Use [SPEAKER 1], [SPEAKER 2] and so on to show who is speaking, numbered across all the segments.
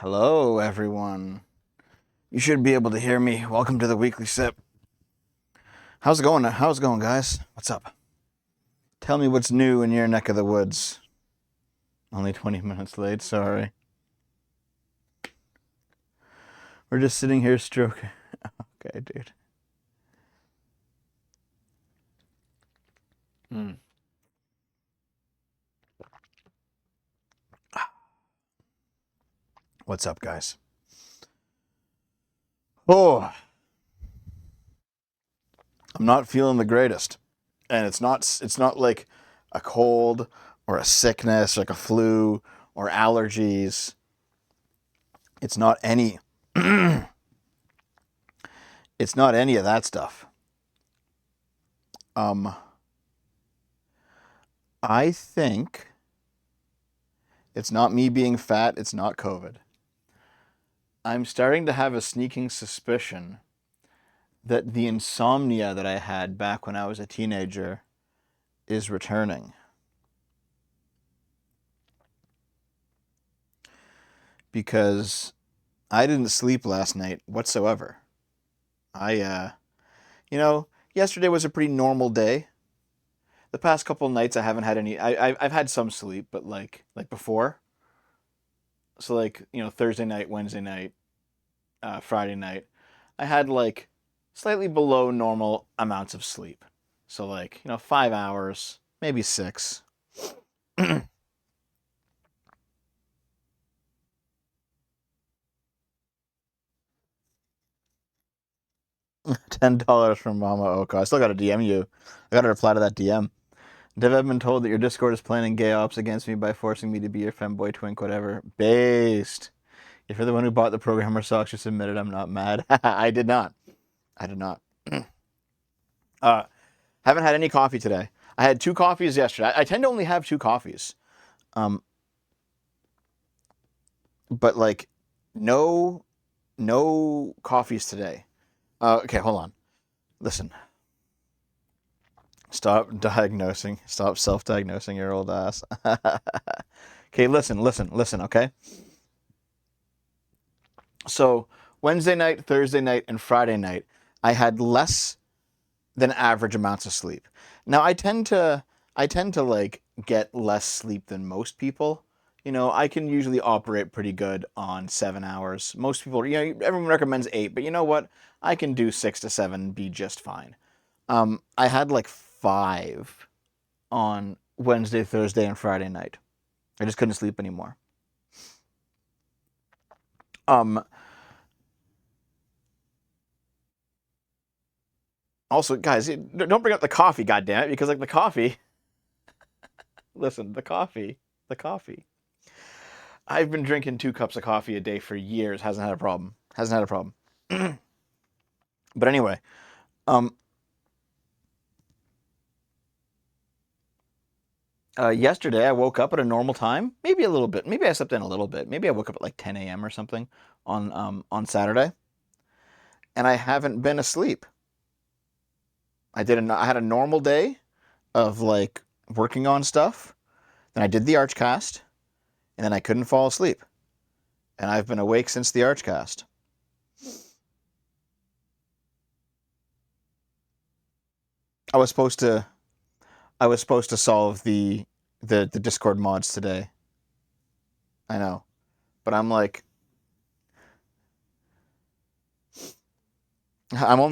[SPEAKER 1] Hello, everyone. You should be able to hear me. Welcome to the weekly sip. How's it going? How's it going, guys? What's up? Tell me what's new in your neck of the woods. Only 20 minutes late, sorry. We're just sitting here stroking. Okay, dude. Mm. What's up, guys? Oh, I'm not feeling the greatest. And it's not like a cold or a sickness, like a flu or allergies. It's not any it's not any of that stuff. Um I think it's not me being fat, it's not COVID. I'm starting to have a sneaking suspicion that the insomnia that I had back when I was a teenager is returning. Because I didn't sleep last night whatsoever. I, yesterday was a pretty normal day. The past couple of nights I haven't had any. I've had some sleep, but like before. So Thursday night, Wednesday night, Friday night, I had like slightly below normal amounts of sleep. So 5 hours, maybe six. $10 from Mama Oko. I still got to DM you. I got to reply to that DM. Dev, I've been told that your Discord is planning gay ops against me by forcing me to be your femboy twink, whatever. Based. If you're the one who bought the programmer socks, just admit it. I'm not mad. I did not. I did not. uh, haven't had any coffee today. I had two coffees yesterday. I tend to only have two coffees. Um, but no, no coffees today. Okay, hold on. Listen. Stop diagnosing. Stop self-diagnosing your old ass. Okay, listen. Okay. So Wednesday night, Thursday night, and Friday night, I had less than average amounts of sleep. Now I tend to get less sleep than most people. I can usually operate pretty good on 7 hours. Most people, everyone recommends 8, but you know what? I can do 6 to 7, be just fine. I had like 5 on Wednesday, Thursday, and Friday night. I just couldn't sleep anymore. Um, Also, guys, don't bring up the coffee, goddammit, because the coffee. Listen, the coffee. I've been drinking 2 cups of coffee a day for years. Hasn't had a problem. Hasn't had a problem. But anyway, um, yesterday I woke up at a normal time. Maybe a little bit. Maybe I slept in a little bit. Maybe I woke up at like 10 a.m. or something on Saturday, and I haven't been asleep. I had a normal day of working on stuff. Then I did the Archcast, and then I couldn't fall asleep, and I've been awake since the Archcast. I was supposed to I was supposed to solve the Discord mods today. I know, but I'm only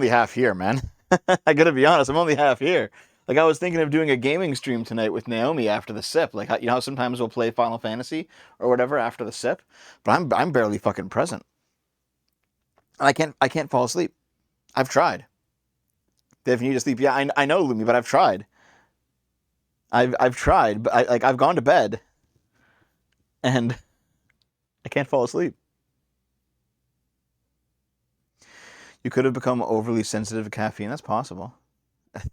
[SPEAKER 1] half here, man. I gotta be honest, I'm only half here. I was thinking of doing a gaming stream tonight with Naomi after the sip. How sometimes we'll play Final Fantasy or whatever after the sip, but I'm barely fucking present. And I can't fall asleep. I've tried. Dave, you need to sleep. Yeah, I know, Lumi, but I've tried. I've tried, but I've gone to bed and I can't fall asleep. You could have become overly sensitive to caffeine. That's possible.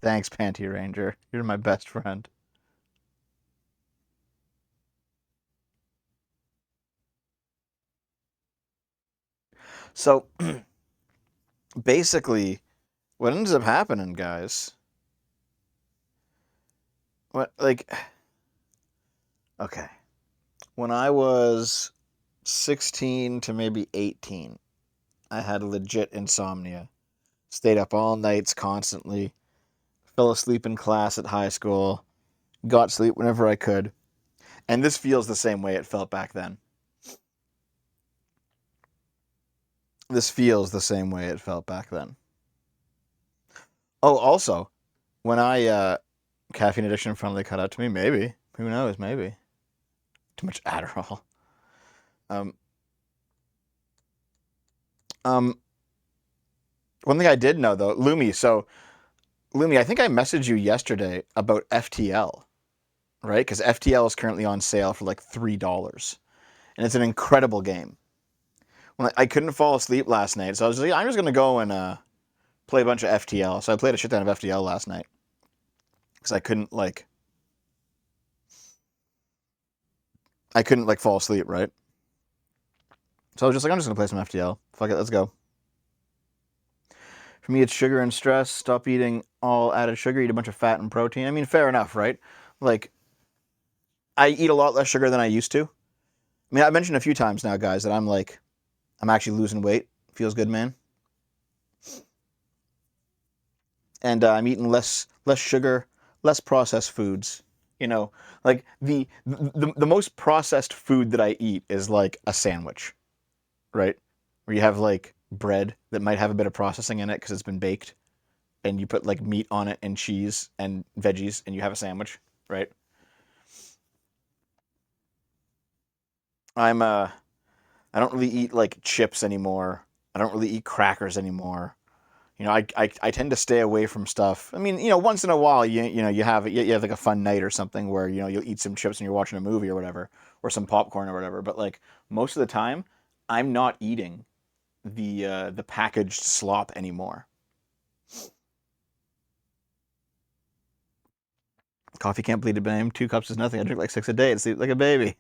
[SPEAKER 1] Thanks, Panty Ranger. You're my best friend. So basically, what ends up happening, guys? What okay? When I was 16 to maybe 18, I had legit insomnia. Stayed up all nights constantly. Fell asleep in class at high school. Got sleep whenever I could. And this feels the same way it felt back then. This feels the same way it felt back then. Oh, also, when caffeine addiction finally caught up to me, maybe. Who knows? Maybe. Too much Adderall. Um, um, One thing I did know though, Lumi. So Lumi, I think I messaged you yesterday about FTL, right? Because FTL is currently on sale for like $3, and it's an incredible game. When I couldn't fall asleep last night, so I was like, I'm just gonna go and play a bunch of FTL. So I played a shit ton of FTL last night because I couldn't like fall asleep, right? So I was just like, I'm just gonna play some FTL. Fuck it, let's go. For me, it's sugar and stress. Stop eating all added sugar. Eat a bunch of fat and protein. I mean, fair enough, right? Like, I eat a lot less sugar than I used to. I mean, I mentioned a few times now, guys, that I'm actually losing weight. Feels good, man. And I'm eating less sugar, less processed foods. You know, like the most processed food that I eat is like a sandwich, right? Where you have like bread that might have a bit of processing in it because it's been baked, and you put like meat on it and cheese and veggies, and you have a sandwich, right? I'm I don't really eat like chips anymore. I don't really eat crackers anymore. I tend to stay away from stuff. I mean, once in a while, you have like a fun night or something where you'll eat some chips and you're watching a movie or whatever, or some popcorn or whatever. But like most of the time, I'm not eating the packaged slop anymore. Coffee can't bleed a blame. 2 cups is nothing. I drink like six a day and sleep like a baby.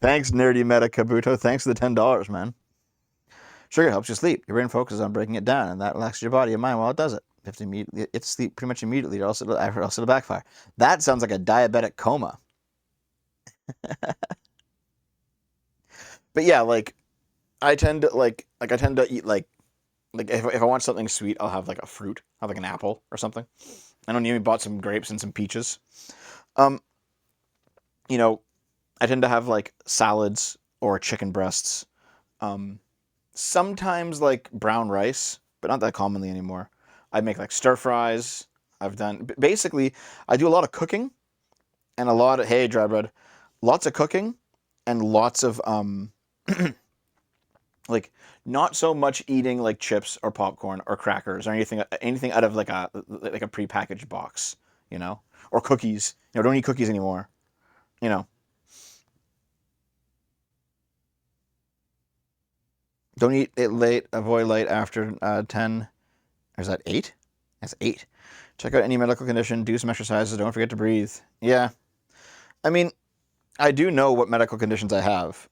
[SPEAKER 1] Thanks, nerdy meta Kabuto. Thanks for the $10, man. Sugar helps you sleep. Your brain focuses on breaking it down, and that relaxes your body and mind while it does it. You have to sleep pretty much immediately, or else it'll backfire. That sounds like a diabetic coma. But yeah, like I tend to eat like if I want something sweet, I'll have like a fruit, I'll have like an apple or something. I don't even bought some grapes and some peaches. Um, you know, I tend to have like salads or chicken breasts. Um, Sometimes like brown rice, but not that commonly anymore. I make like stir fries. Basically, I do a lot of cooking and a lot of, hey, dry bread, lots of cooking and lots of like not so much eating like chips or popcorn or crackers or anything out of like a prepackaged box, you know, or cookies. Don't eat cookies anymore. You know, don't eat it late. Avoid late after 10. Or is that 8? That's 8. Check out any medical condition. Do some exercises. Don't forget to breathe. Yeah, I mean, I do know what medical conditions I have,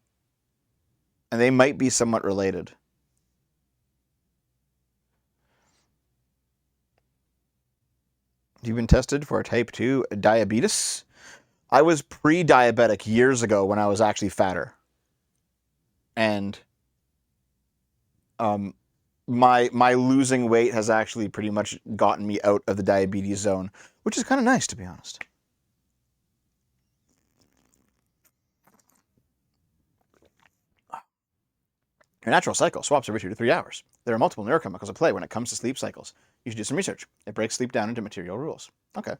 [SPEAKER 1] and they might be somewhat related. You've been tested for type 2 diabetes? I was pre diabetic years ago when I was actually fatter. And um, my losing weight has actually pretty much gotten me out of the diabetes zone, which is kind of nice, to be honest. Your natural cycle swaps every 2 to 3 hours. There are multiple neurochemicals at play when it comes to sleep cycles. You should do some research. It breaks sleep down into material rules. Okay.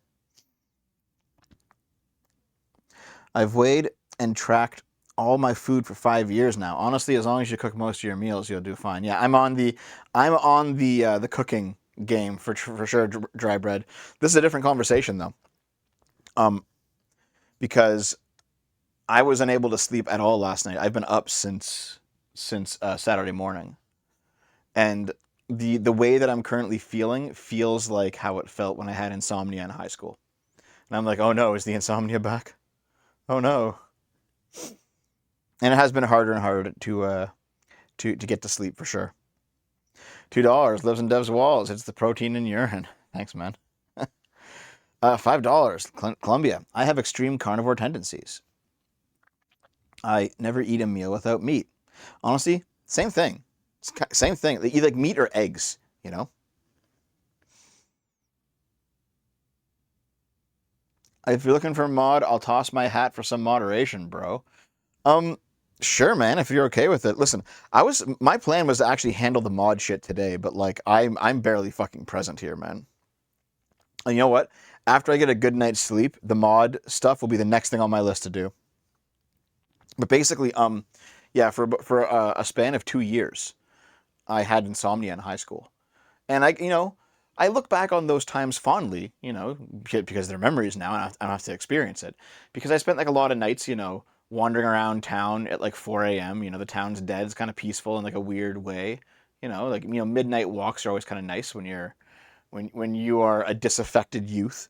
[SPEAKER 1] I've weighed and tracked all my food for 5 years now. Honestly, as long as you cook most of your meals, you'll do fine. Yeah, I'm on the cooking game for sure. Dry bread. This is a different conversation though, um, because I was unable to sleep at all last night. I've been up since Saturday morning, and the way that I'm currently feeling feels like how it felt when I had insomnia in high school. And I'm like, oh no, is the insomnia back? Oh no. And it has been harder and harder to get to sleep for sure. $2 lives in Dev's walls. It's the protein in urine. Thanks, man. $5. Columbia. I have extreme carnivore tendencies. I never eat a meal without meat. Honestly, same thing. Same thing. You like meat or eggs, you know? If you're looking for a mod, I'll toss my hat for some moderation, bro. Um, sure, man, if you're okay with it. Listen, my plan was to actually handle the mod shit today, but like I'm barely fucking present here, man. And you know what? After I get a good night's sleep, the mod stuff will be the next thing on my list to do. But basically, yeah, for a span of 2 years, I had insomnia in high school, and I look back on those times fondly, because they're memories now, and I don't have to experience it. Because I spent like a lot of nights, wandering around town at like 4 a.m. The town's dead. It's kind of peaceful in like a weird way. Midnight walks are always kind of nice when you are a disaffected youth.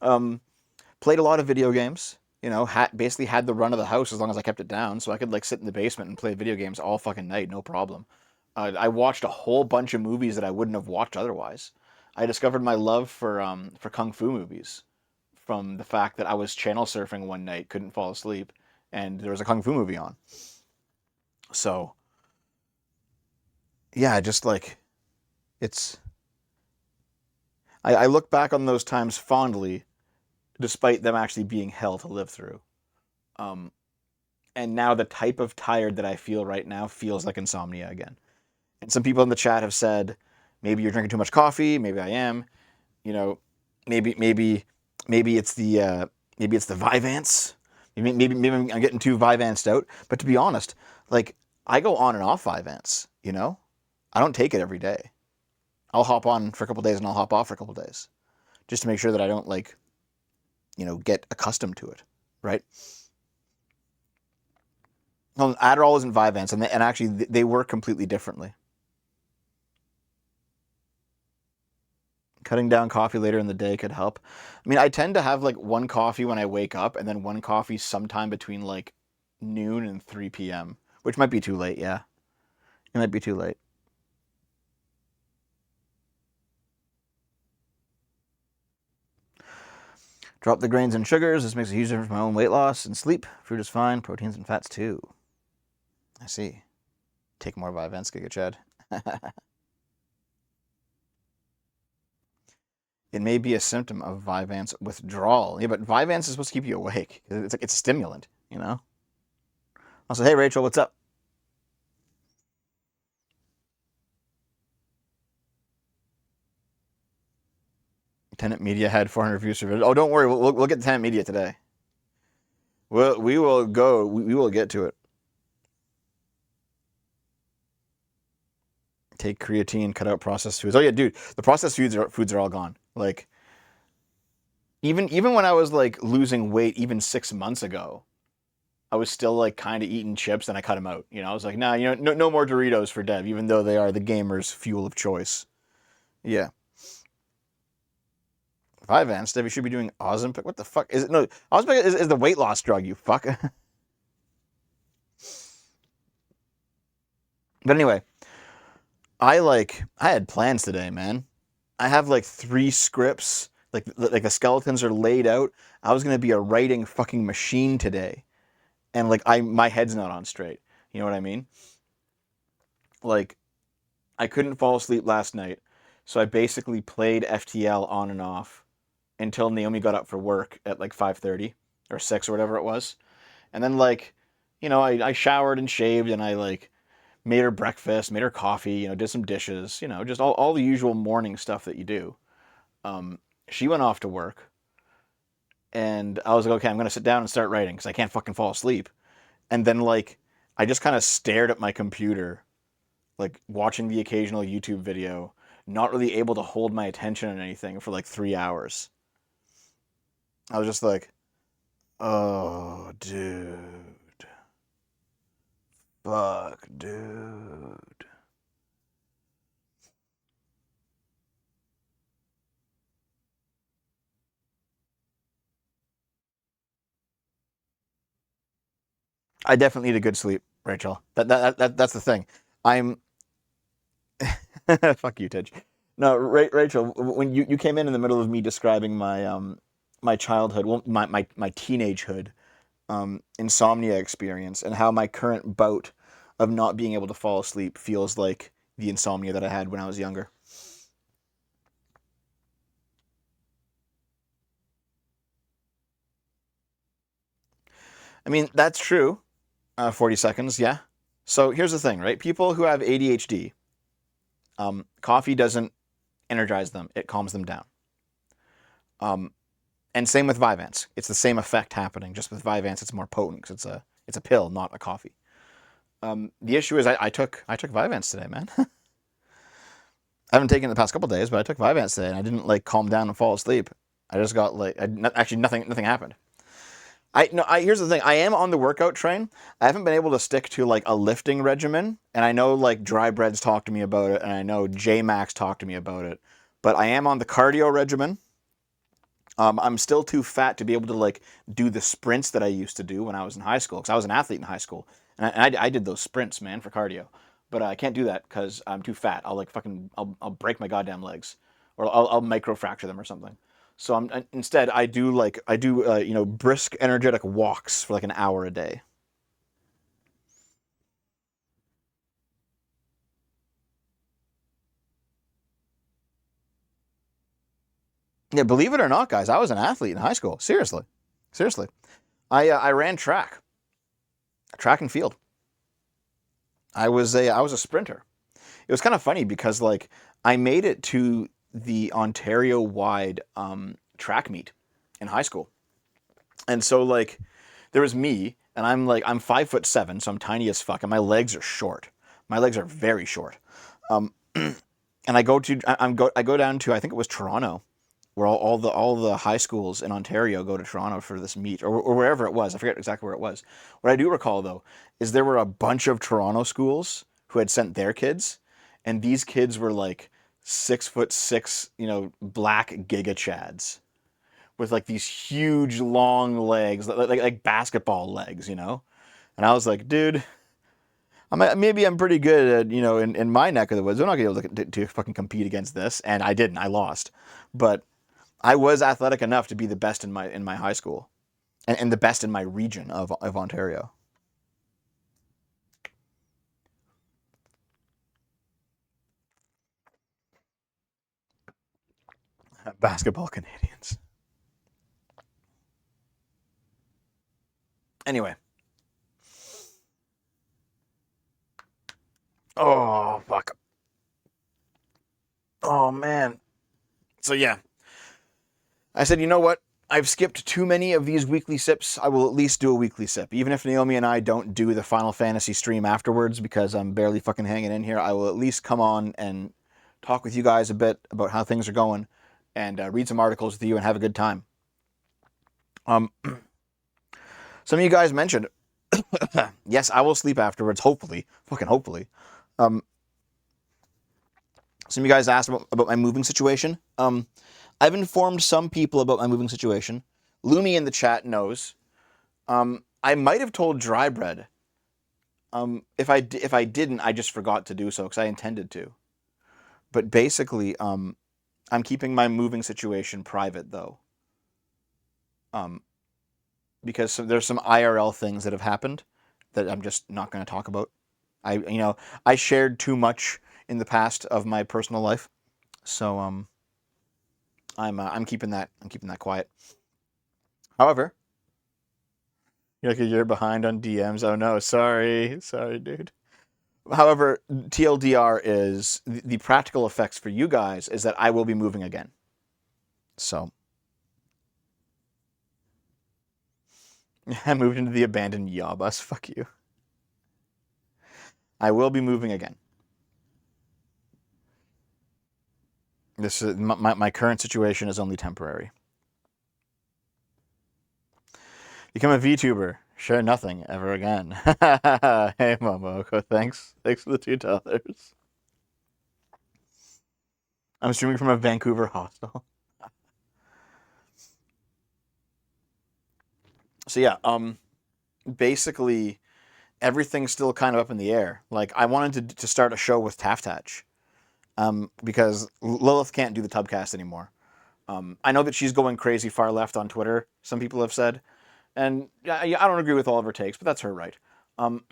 [SPEAKER 1] Um, Played a lot of video games. Basically had the run of the house as long as I kept it down, so I could like sit in the basement and play video games all fucking night, no problem. I watched a whole bunch of movies that I wouldn't have watched otherwise. I discovered my love for kung fu movies from the fact that I was channel surfing one night, couldn't fall asleep, and there was a kung fu movie on. So yeah, just like it's. I look back on those times fondly, despite them actually being hell to live through. Um, and now the type of tired that I feel right now feels like insomnia again. And some people in the chat have said, maybe you're drinking too much coffee. Maybe I am. You know, maybe it's the Vyvanse. Maybe I'm getting too Vyvanced out. But to be honest, like I go on and off Vyvanse. I don't take it every day. I'll hop on for a couple days and I'll hop off for a couple days, just to make sure that I don't like get accustomed to it, right? Well, Adderall isn't Vyvanse, and actually they work completely differently. Cutting down coffee later in the day could help. I mean, I tend to have like one coffee when I wake up, and then one coffee sometime between like noon and 3 p.m., which might be too late. Yeah, it might be too late. Drop the grains and sugars. This makes a huge difference for my own weight loss and sleep. Fruit is fine. Proteins and fats too. I see. Take more Vyvanse, Giga Chad. It may be a symptom of Vyvanse withdrawal. Yeah, but Vyvanse is supposed to keep you awake. It's a stimulant, you know. Also, hey Rachel, what's up? Tenant Media had 400 views for video. Oh, don't worry, we'll get to Tenant Media today. We will go. We will get to it. Take creatine, cut out processed foods. Oh yeah, dude, the processed foods are all gone. Like even when I was like losing weight, even 6 months ago, I was still like kind of eating chips, and I cut them out. I was like, nah, no more Doritos for Dev, even though they are the gamer's fuel of choice. Yeah. Vyvanse, Dev, you should be doing Ozempic. What the fuck is it? No, Ozempic is the weight loss drug. You fuck. But anyway, I had plans today, man. I have like 3 scripts. Like the skeletons are laid out. I was gonna be a writing fucking machine today, and like my head's not on straight. You know what I mean? Like I couldn't fall asleep last night, so I basically played FTL on and off until Naomi got up for work at like 5:30 or 6 or whatever it was. And then I showered and shaved, and I like made her breakfast, made her coffee, did some dishes, just all the usual morning stuff that you do. She went off to work, and I was like, okay, I'm gonna sit down and start writing because I can't fucking fall asleep. And then like I just kind of stared at my computer, like watching the occasional YouTube video, not really able to hold my attention on anything for like 3 hours. I was just like, oh, dude, fuck, dude. I definitely need a good sleep, Rachel. That's the thing. I'm fuck you, Tidge. No, Rachel, when you came in the middle of me describing my childhood, well, my teenagehood, insomnia experience and how my current bout of not being able to fall asleep feels like the insomnia that I had when I was younger. I mean, that's true. 40 seconds, yeah. So here's the thing, right? People who have ADHD, coffee doesn't energize them, it calms them down. Um, and same with Vyvanse. It's the same effect happening, just with Vyvanse, it's more potent because it's a pill, not a coffee. The issue is I took Vyvanse today, man. I haven't taken it the past couple days, but I took Vyvanse today, and I didn't like calm down and fall asleep. I just got like actually nothing happened. I no. I Here's the thing. I am on the workout train. I haven't been able to stick to like a lifting regimen, and I know like Dry Breads talked to me about it, and I know J Max talked to me about it. But I am on the cardio regimen. I'm still too fat to be able to like do the sprints that I used to do when I was in high school, because I was an athlete in high school, and I did those sprints, man, for cardio. But I can't do that because I'm too fat. I'll break my goddamn legs, or I'll micro fracture them or something. So instead I do brisk energetic walks for like an hour a day. Yeah, believe it or not, guys, I was an athlete in high school. Seriously, seriously. I ran track and field. I was a sprinter. It was kind of funny because like I made it to the Ontario wide track meet in high school, and so like there was me, and I'm 5'7", so I'm tiny as fuck, and my legs are short. My legs are very short. Um, and I go down to, I think it was Toronto, where all the high schools in Ontario go to Toronto for this meet, or wherever it was. I forget exactly where it was. What I do recall though is there were a bunch of Toronto schools who had sent their kids, and these kids were like 6'6", black giga chads with like these huge long legs, like basketball legs. And I was like, dude, maybe I'm pretty good at in my neck of the woods. I'm not gonna be able to fucking compete against this, and I didn't. I lost, but I was athletic enough to be the best in my high school, and the best in my region of Ontario. Basketball Canadians. Anyway, oh fuck, oh man. So yeah, I said, you know what? I've skipped too many of these weekly sips. I will at least do a weekly sip, even if Naomi and I don't do the Final Fantasy stream afterwards because I'm barely fucking hanging in here. I will at least come on and talk with you guys a bit about how things are going, and read some articles with you and have a good time. Um, some of you guys mentioned, yes, I will sleep afterwards. Hopefully, fucking hopefully. Um, some of you guys asked about my moving situation. I've informed some people about my moving situation. Lumi in the chat knows. I might have told Dry Bread. If I didn't, I just forgot to do so because I intended to. But basically, I'm keeping my moving situation private though, um, because there's some IRL things that have happened that I'm just not going to talk about. I shared too much in the past of my personal life, so I'm keeping that quiet. However, you're like a year behind on DMs. Oh no, sorry, dude. However, TLDR is the practical effects for you guys is that I will be moving again. So I moved into the abandoned Yabus. Fuck you. I will be moving again. This is my current situation is only temporary. Become a VTuber. Share nothing ever again. Hey Momoko, thanks for the $2. I'm streaming from a Vancouver hostel. So yeah, basically everything's still kind of up in the air. Like I wanted to start a show with Taftatch, because Lilith can't do the Tubcast anymore. I know that she's going crazy far left on Twitter. Some people have said, And I don't agree with all of her takes, but that's her right. Um,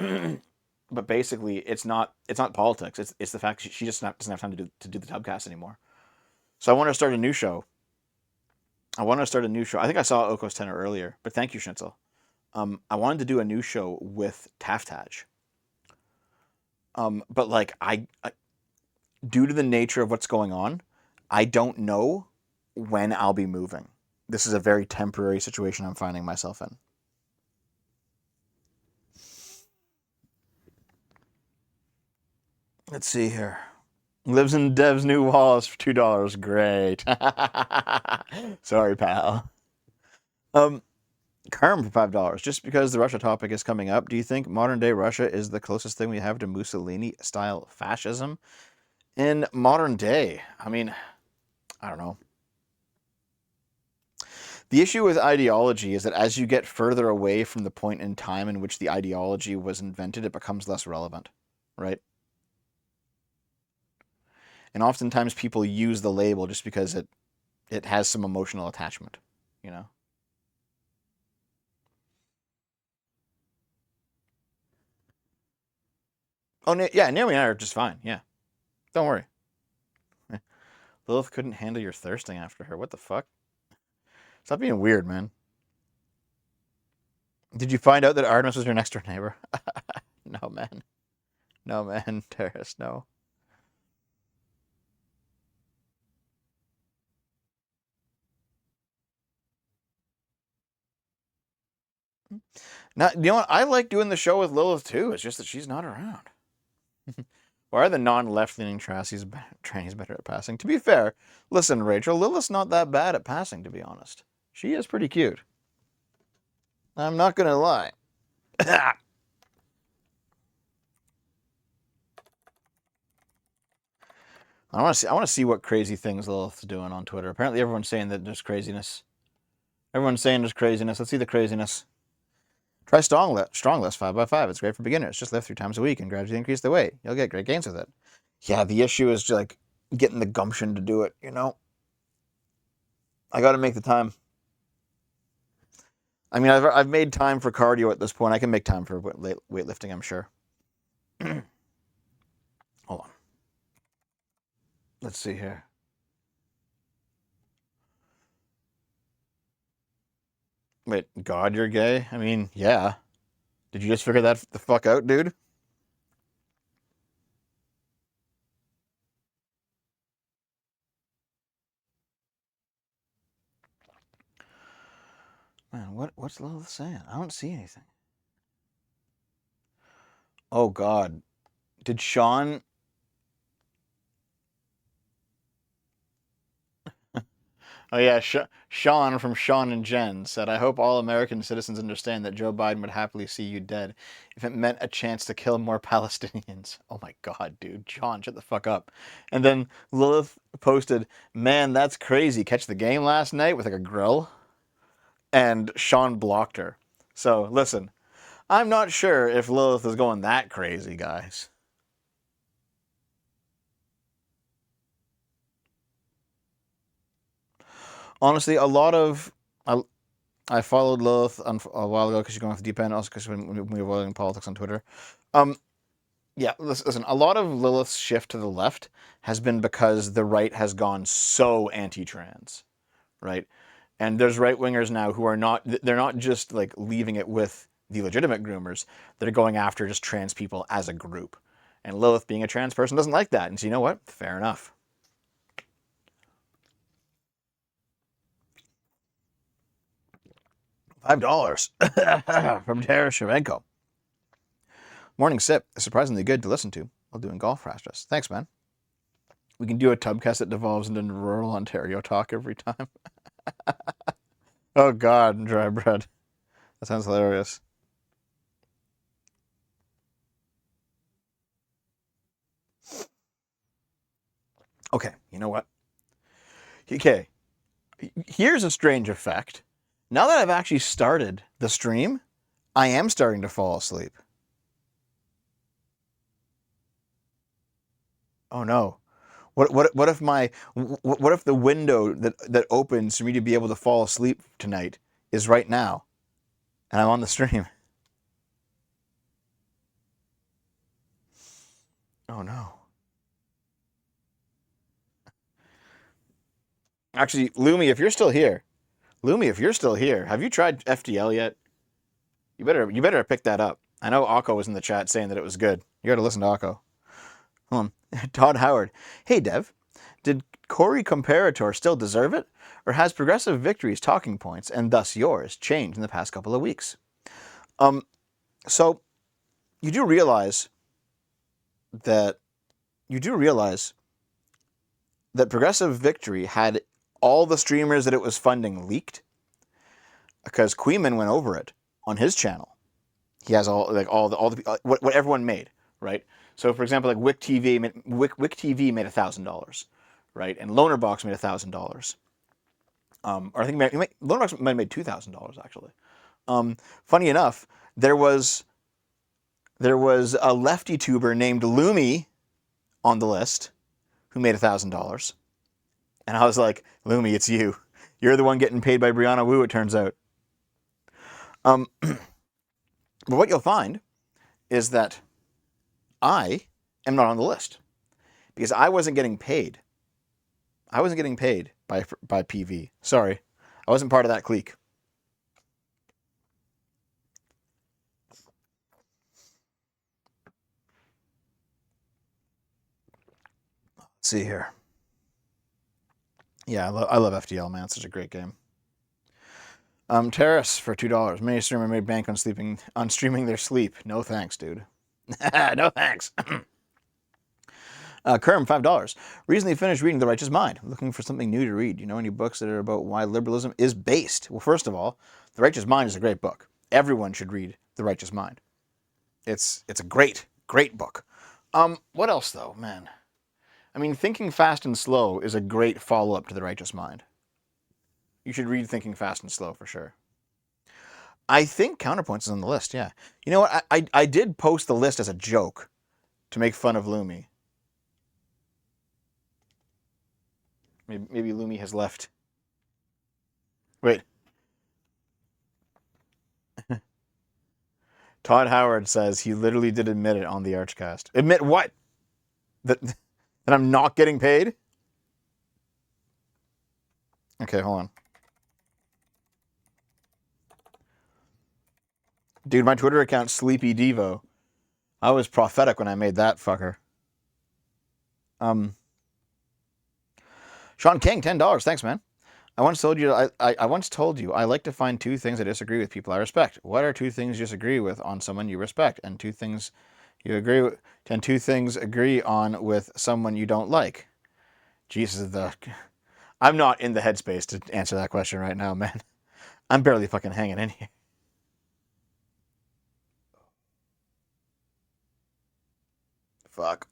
[SPEAKER 1] but basically, it's not politics. It's the fact she just doesn't have time to do the Tubcast anymore. So I want to start a new show. I think I saw Oko's tenor earlier, but thank you, Schnitzel. I wanted to do a new show with Taftage. But like due to the nature of what's going on, I don't know when I'll be moving. This is a very temporary situation I'm finding myself in. Let's see here. Lives in Dev's new walls for $2. Great. Sorry, pal. Um, Kerm for $5. Just because the Russia topic is coming up, do you think modern day Russia is the closest thing we have to Mussolini style fascism in modern day? I mean, I don't know. The issue with ideology is that as you get further away from the point in time in which the ideology was invented, it becomes less relevant, right? And oftentimes people use the label just because it has some emotional attachment, you know? Oh, yeah, Naomi and I are just fine. Yeah, don't worry. Lilith couldn't handle your thirsting after her. What the fuck? Stop being weird, man. Did you find out that Artemis was your next door neighbor? No, man. No, man. Terrace, no. Now, you know what? I like doing the show with Lilith too. It's just that she's not around. Why are the non-left leaning trannies better at passing? To be fair, listen, Rachel, Lilith's not that bad at passing, to be honest. She is pretty cute. I'm not gonna lie. I want to see what crazy things Lilith's doing on Twitter. Apparently, everyone's saying that there's craziness. Everyone's saying there's craziness. Let's see the craziness. Try Strongless 5x5. It's great for beginners. Just lift 3 times a week and gradually increase the weight. You'll get great gains with it. Yeah, the issue is just like getting the gumption to do it. You know, I got to make the time. I mean, I've made time for cardio at this point. I can make time for weightlifting, I'm sure. Hold on. Let's see here. Wait, God, you're gay? I mean, yeah. Did you just figure that the fuck out, dude? Man, what's Lilith saying? I don't see anything. Oh God, did Sean? Oh yeah, Sean from Sean and Jen said, "I hope all American citizens understand that Joe Biden would happily see you dead if it meant a chance to kill more Palestinians." Oh my God, dude, Sean, shut the fuck up. And then Lilith posted, "Man, that's crazy. Catch the game last night with like a grill." And Sean blocked her. So listen, I'm not sure if Lilith is going that crazy, guys. Honestly, a lot of I followed Lilith a while ago because she's going off the deep end. Also, because when we were avoiding politics on Twitter. Um, yeah, listen. A lot of Lilith's shift to the left has been because the right has gone so anti-trans, right? And there's right wingers now who are not. They're not just like leaving it with the legitimate groomers. They're going after just trans people as a group. And Lilith, being a trans person, doesn't like that. And so you know what? Fair enough. $5 from Tarasenko. Morning sip is surprisingly good to listen to while doing golf practice. Thanks, man. We can do a tubcast that devolves into rural Ontario talk every time. Oh God, dry bread. That sounds hilarious. Okay, you know what? Okay, here's a strange effect. Now that I've actually started the stream, I am starting to fall asleep. Oh no. What if what if the window that opens for me to be able to fall asleep tonight is right now? And I'm on the stream. Oh no. Actually, Lumi, if you're still here, have you tried FTL yet? You better pick that up. I know Akko was in the chat saying that it was good. You got to listen to Akko. Hold on. Todd Howard. Hey, Dev. Did Corey Comparator still deserve it? Or has Progressive Victory's talking points, and thus yours, changed in the past couple of weeks? So you do realize that Progressive Victory had all the streamers that it was funding leaked because Queeman went over it on his channel. He has all the what everyone made, right? So for example, like Wick TV made $1,000, right? And Lonerbox made $1,000. Or I think Lonerbox might have made $2,000 actually. Funny enough, there was a lefty tuber named Lumi on the list who made $1,000, and I was like, Lumi, it's you. You're the one getting paid by Brianna Wu, it turns out. But what you'll find is that I am not on the list because I wasn't getting paid. I wasn't getting paid by PV. Sorry, I wasn't part of that clique. Let's see here. Yeah, I love FTL, man. It's such a great game. Terrace for $2. Many streamer made bank on streaming their sleep. No thanks, dude. No thanks. Kerm, $5. Recently finished reading The Righteous Mind. Looking for something new to read. Do you know any books that are about why liberalism is based? Well, first of all, The Righteous Mind is a great book. Everyone should read The Righteous Mind. It's a great book. What else though, man? I mean, Thinking Fast and Slow is a great follow-up to The Righteous Mind. You should read Thinking Fast and Slow for sure. I think Counterpoints is on the list, yeah. You know what? I did post the list as a joke to make fun of Lumi. Maybe Lumi has left. Wait. Todd Howard says he literally did admit it on the Archcast. Admit what? That I'm not getting paid? Okay, hold on. Dude, my Twitter account, Sleepy Devo. I was prophetic when I made that fucker. Sean King, $10. Thanks, man. I once told you I like to find two things I disagree with people I respect. What are two things you disagree with on someone you respect, and two things you agree with, and two things agree on with someone you don't like? Jesus, I'm not in the headspace to answer that question right now, man. I'm barely fucking hanging in here. Fuck.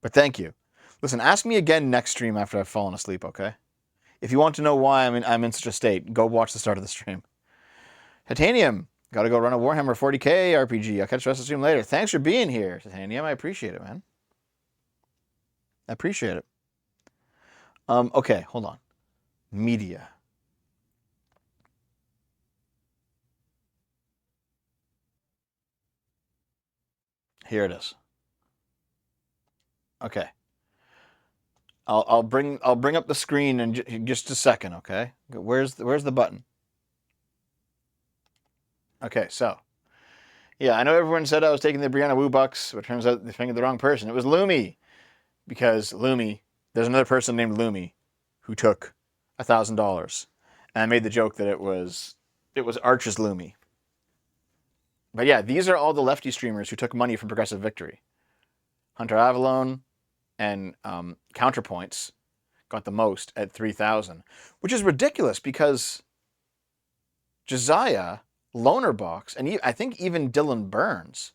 [SPEAKER 1] But thank you. Listen, ask me again next stream after I've fallen asleep, okay? If you want to know why I'm in such a state, go watch the start of the stream. Titanium, gotta go run a Warhammer 40k RPG. I'll catch the rest of the stream later. Thanks for being here, Titanium. I appreciate it, man. I appreciate it. Okay, hold on. Media. Here it is. Okay. I'll bring up the screen in just a second, okay? Where's the button? Okay, so yeah, I know everyone said I was taking the Brianna Wu bucks, but it turns out they're thinking the wrong person. It was Lumi, because Lumi, there's another person named Lumi who took $1,000, and I made the joke that it was Arch's Lumi. But yeah, these are all the lefty streamers who took money from Progressive Victory. Hunter Avalon and Counterpoints got the most at 3,000, which is ridiculous because Josiah, Lonerbox, and I think even Dylan Burns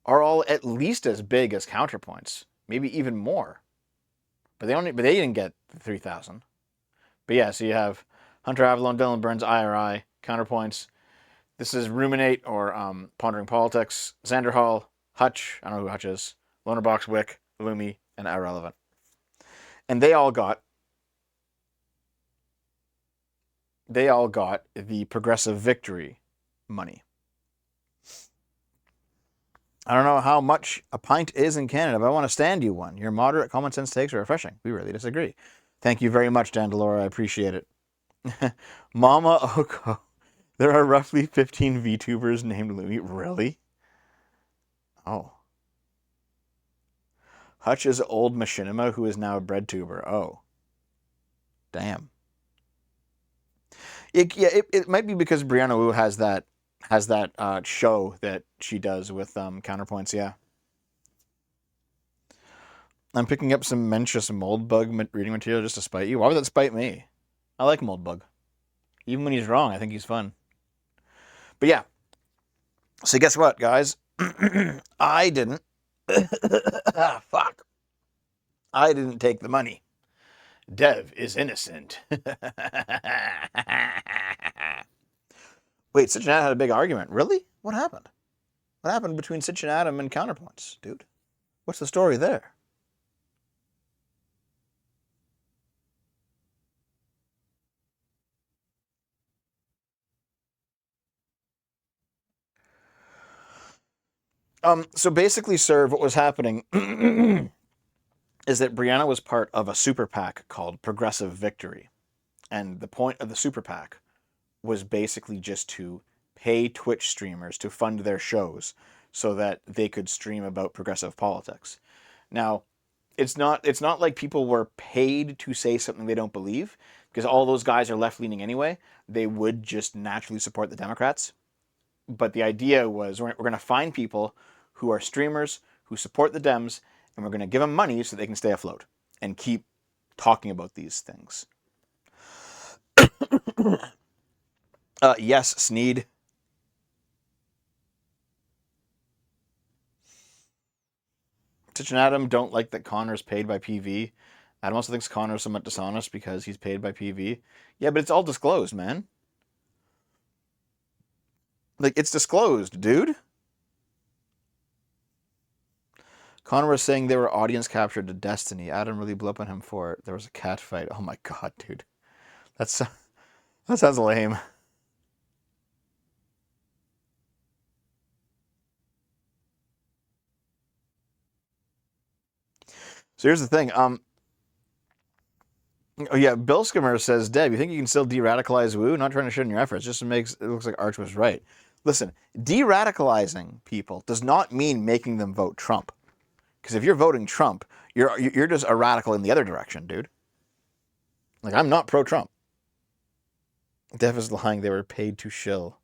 [SPEAKER 1] are all at least as big as Counterpoints, maybe even more. But they didn't get 3,000. But yeah, so you have Hunter Avalon, Dylan Burns, IRI, Counterpoints. This is Ruminate or Pondering Politics, Xander Hall, Hutch, I don't know who Hutch is, Lonerbox, Wick, Lumi, and Irrelevant. And they all got the Progressive Victory money. I don't know how much a pint is in Canada, but I want to stand you one. Your moderate common sense takes are refreshing. We really disagree. Thank you very much, Dandalora. I appreciate it. Mama Oko. There are roughly 15 VTubers named Louie. Really? Oh. Hutch is old machinima who is now a bread tuber. Oh. Damn. It might be because Brianna Wu has that show that she does with Counterpoints. Yeah. I'm picking up some Mencius Moldbug reading material just to spite you. Why would that spite me? I like Moldbug. Even when he's wrong, I think he's fun. But yeah. So guess what, guys? I didn't. Fuck. I didn't take the money. Dev is innocent. Wait, Sitch and Adam had a big argument. Really? What happened? What happened between Sitch and Adam and Counterpoints, dude? What's the story there? So basically, Serve, what was happening is that Brianna was part of a super PAC called Progressive Victory. And the point of the super PAC was basically just to pay Twitch streamers to fund their shows so that they could stream about progressive politics. Now, it's not like people were paid to say something they don't believe, because all those guys are left-leaning anyway. They would just naturally support the Democrats. But the idea was we're going to find people who are streamers who support the Dems, and we're going to give them money so they can stay afloat and keep talking about these things. Yes, Sneed. Sitch and Adam don't like that Connor's paid by PV. Adam also thinks Connor's somewhat dishonest because he's paid by PV. Yeah, but it's all disclosed, man. Like, it's disclosed, dude. Connor was saying they were audience captured to Destiny. Adam really blew up on him for it. There was a cat fight. Oh my god, dude. That sounds lame. So here's the thing. Oh yeah, Bill Skimmer says, Deb, you think you can still de-radicalize Wu? Not trying to shit on your efforts, just it looks like Arch was right. Listen, de-radicalizing people does not mean making them vote Trump. Because if you're voting Trump, you're just a radical in the other direction, dude. Like, I'm not pro-Trump. Dev is lying. They were paid to shill.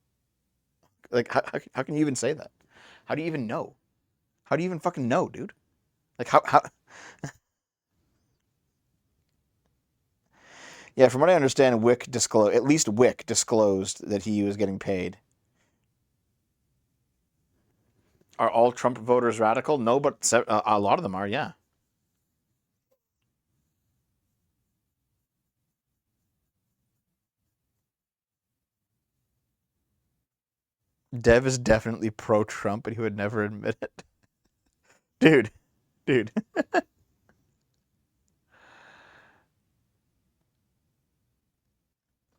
[SPEAKER 1] Like, how can you even say that? How do you even know? How do you even fucking know, dude? Like, how... Yeah, from what I understand, at least Wick disclosed that he was getting paid. Are all Trump voters radical? No, but a lot of them are, yeah. Dev is definitely pro-Trump, but he would never admit it. Dude.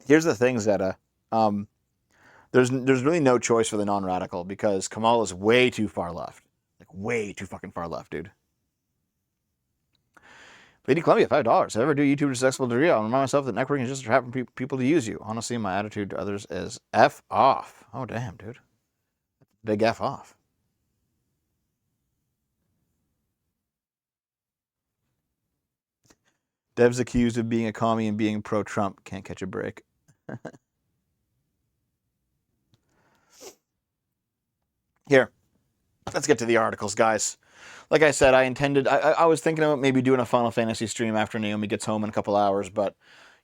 [SPEAKER 1] Here's the thing, Zeta. There's really no choice for the non-radical because Kamal is way too far left. Like, way too fucking far left, dude. Lady Columbia, $5. If I ever do YouTube to a successful degree, I'll remind myself that networking is just a trap for people to use you. Honestly, my attitude to others is F off. Oh, damn, dude. Big F off. Dev's accused of being a commie and being pro-Trump. Can't catch a break. Here, let's get to the articles, guys. Like I said, I was thinking about maybe doing a Final Fantasy stream after Naomi gets home in a couple hours, but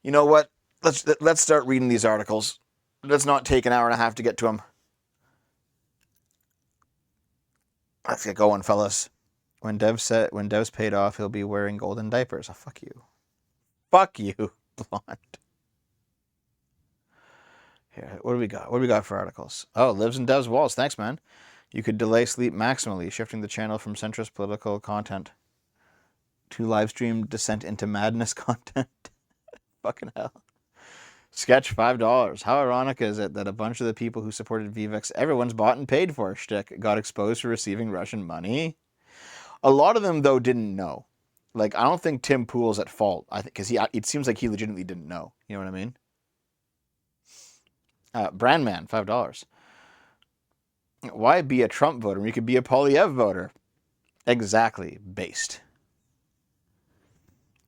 [SPEAKER 1] you know what? Let's start reading these articles. Let's not take an hour and a half to get to them. Let's get going, fellas. When Dev's paid off, he'll be wearing golden diapers. Oh, fuck you. Fuck you, blonde. Here, what do we got? What do we got for articles? Oh, lives in Dev's walls. Thanks, man. You could delay sleep maximally, shifting the channel from centrist political content to live stream descent into madness content. Fucking hell. Sketch $5. How ironic is it that a bunch of the people who supported Vivek's everyone's bought and paid for shtick got exposed for receiving Russian money? A lot of them though didn't know. Like I don't think Tim Pool's at fault. I think because it seems like he legitimately didn't know. You know what I mean? Brandman, $5. Why be a Trump voter when you could be a Polyev voter? Exactly. Based.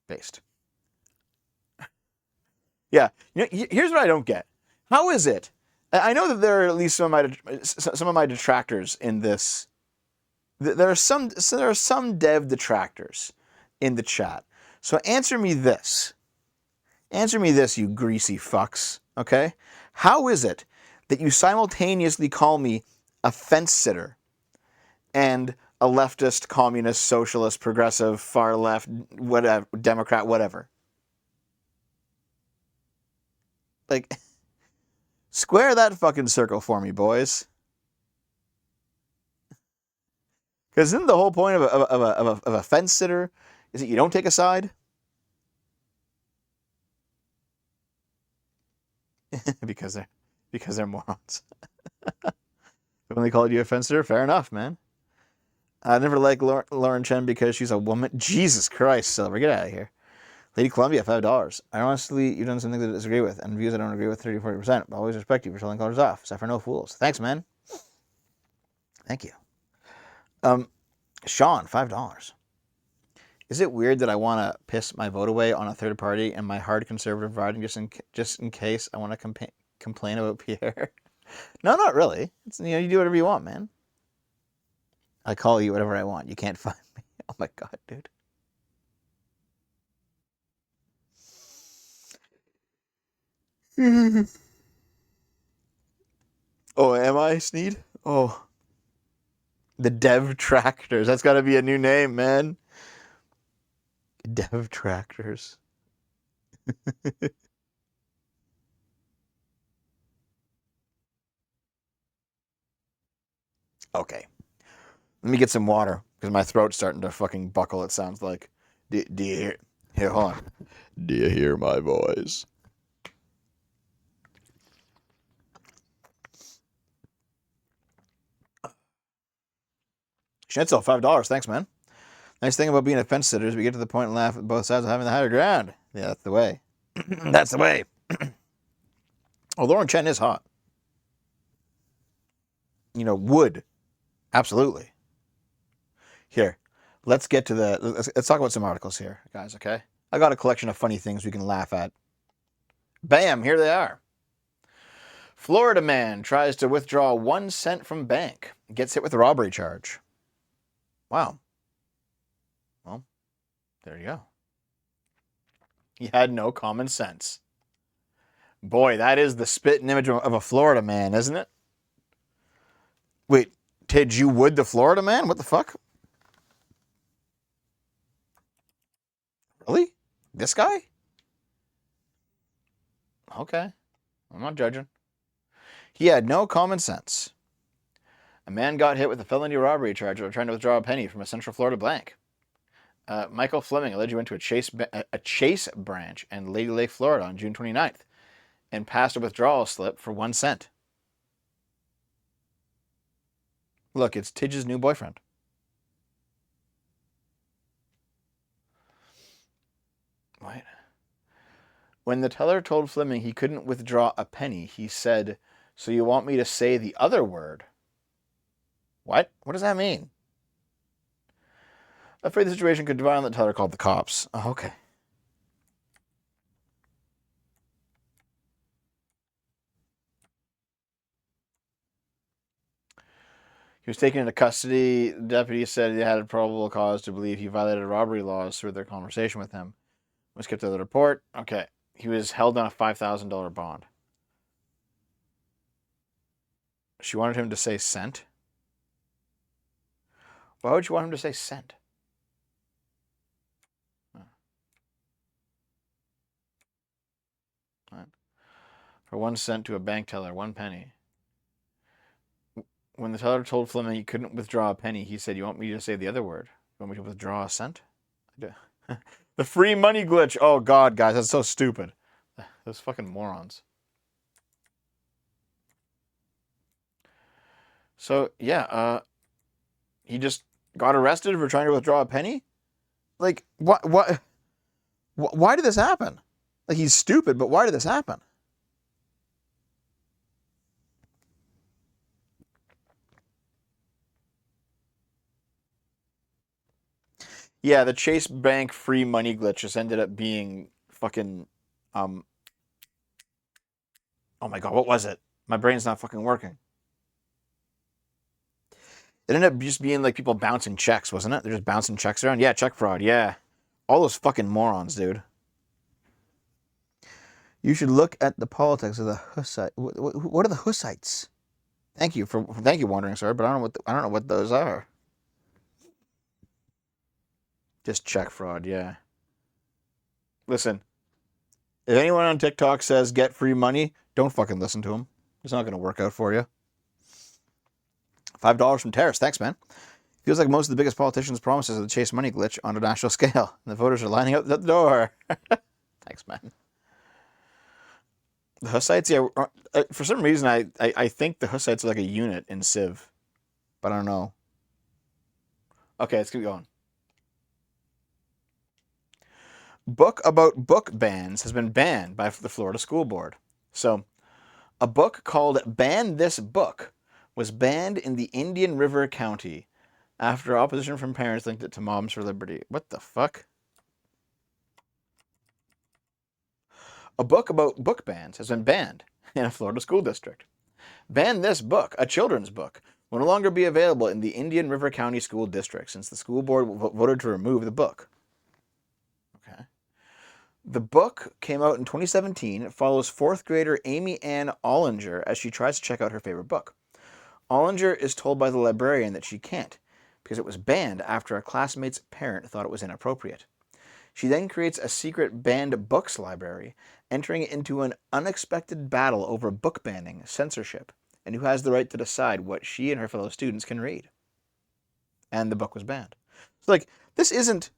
[SPEAKER 1] Based. Yeah. Here's what I don't get. How is it? I know that there are at least some of my detractors in this. There are some dev detractors in the chat. So answer me this. Answer me this, you greasy fucks. Okay? How is it that you simultaneously call me a fence sitter and a leftist, communist, socialist, progressive, far left, whatever, Democrat, whatever? Like, square that fucking circle for me, boys. Because isn't the whole point of a fence sitter is that you don't take a side? because they're morons. When they called you a fence sitter, fair enough, man. I never liked Lauren Chen because she's a woman. Jesus Christ, Silver, get out of here. Lady Columbia, $5. I honestly, you've done something that I disagree with, and views I don't agree with 30-40%. But I always respect you for selling colors off, except for no fools. Thanks, man. Thank you. Sean, $5. Is it weird that I want to piss my vote away on a third party and my hard conservative riding just in case I want to complain about Pierre? No, not really. It's, you do whatever you want, man. I call you whatever I want. You can't find me. Oh my god, dude. Oh, am I, Sneed? Oh. The Dev Tractors. That's got to be a new name, man. Dev Tractors. Okay. Let me get some water because my throat's starting to fucking buckle, it sounds like. Do you hear? Here, hold on. Do you hear my voice? Schnitzel, $5. Thanks, man. Nice thing about being a fence sitter is we get to the point and laugh at both sides of having the higher ground. Yeah, that's the way. That's the way. Oh, Lauren Chen is hot. Would. Absolutely. Here, let's get to let's talk about some articles here, guys, okay? I got a collection of funny things we can laugh at. Bam, here they are. Florida man tries to withdraw 1 cent from bank. Gets hit with a robbery charge. Wow. Well, there you go. He had no common sense. Boy, that is the spitting image of a Florida man, isn't it? Wait, Tid, you would the Florida man? What the fuck? Really? This guy? Okay. I'm not judging. He had no common sense. A man got hit with a felony robbery charge while trying to withdraw a penny from a Central Florida bank. Michael Fleming allegedly went to a Chase branch in Lady Lake, Florida on June 29th and passed a withdrawal slip for 1 cent. Look, it's Tidge's new boyfriend. What? When the teller told Fleming he couldn't withdraw a penny, he said, "So you want me to say the other word?" What? What does that mean? Afraid the situation could violate, the teller called the cops. Oh, okay. He was taken into custody. The deputy said he had a probable cause to believe he violated robbery laws through their conversation with him. Let's get to the report. Okay. He was held on a $5,000 bond. She wanted him to say cent. Why would you want him to say cent? Right. For 1 cent to a bank teller, 1 penny. When the teller told Fleming he couldn't withdraw a penny, he said, "You want me to say the other word? You want me to withdraw a cent?" The free money glitch. Oh, God, guys, that's so stupid. those fucking morons. So yeah, he just got arrested for trying to withdraw a penny. Like why did this happen? Like he's stupid, but why did this happen? Yeah, the Chase Bank free money glitch just ended up being fucking um oh my god, what was it? My brain's not fucking working. It ended up just being like people bouncing checks, wasn't it? They're just bouncing checks around. Yeah, check fraud. Yeah. All those fucking morons, dude. You should look at the politics of the Hussite. What are the Hussites? Thank you, wandering sir, but I don't know what those are. Just check fraud, yeah. Listen, if anyone on TikTok says get free money, don't fucking listen to him. It's not gonna work out for you. $5 from Terrace, thanks, man. Feels like most of the biggest politicians' promises are the Chase money glitch on a national scale. And the voters are lining up at the door. Thanks, man. The Hussites, yeah. For some reason, I think the Hussites are like a unit in Civ, but I don't know. Okay, let's keep going. Book about book bans has been banned by the Florida School Board. So, a book called Ban This Book was banned in the Indian River County after opposition from parents linked it to Moms for Liberty. What the fuck? A book about book bans has been banned in a Florida school district. Ban This Book, a children's book, will no longer be available in the Indian River County School District since the school board voted to remove the book. Okay. The book came out in 2017. It follows fourth grader Amy Ann Ollinger as she tries to check out her favorite book. Ollinger is told by the librarian that she can't because it was banned after a classmate's parent thought it was inappropriate. She then creates a secret banned books library, entering into an unexpected battle over book banning, censorship, and who has the right to decide what she and her fellow students can read. And the book was banned. So, like, this isn't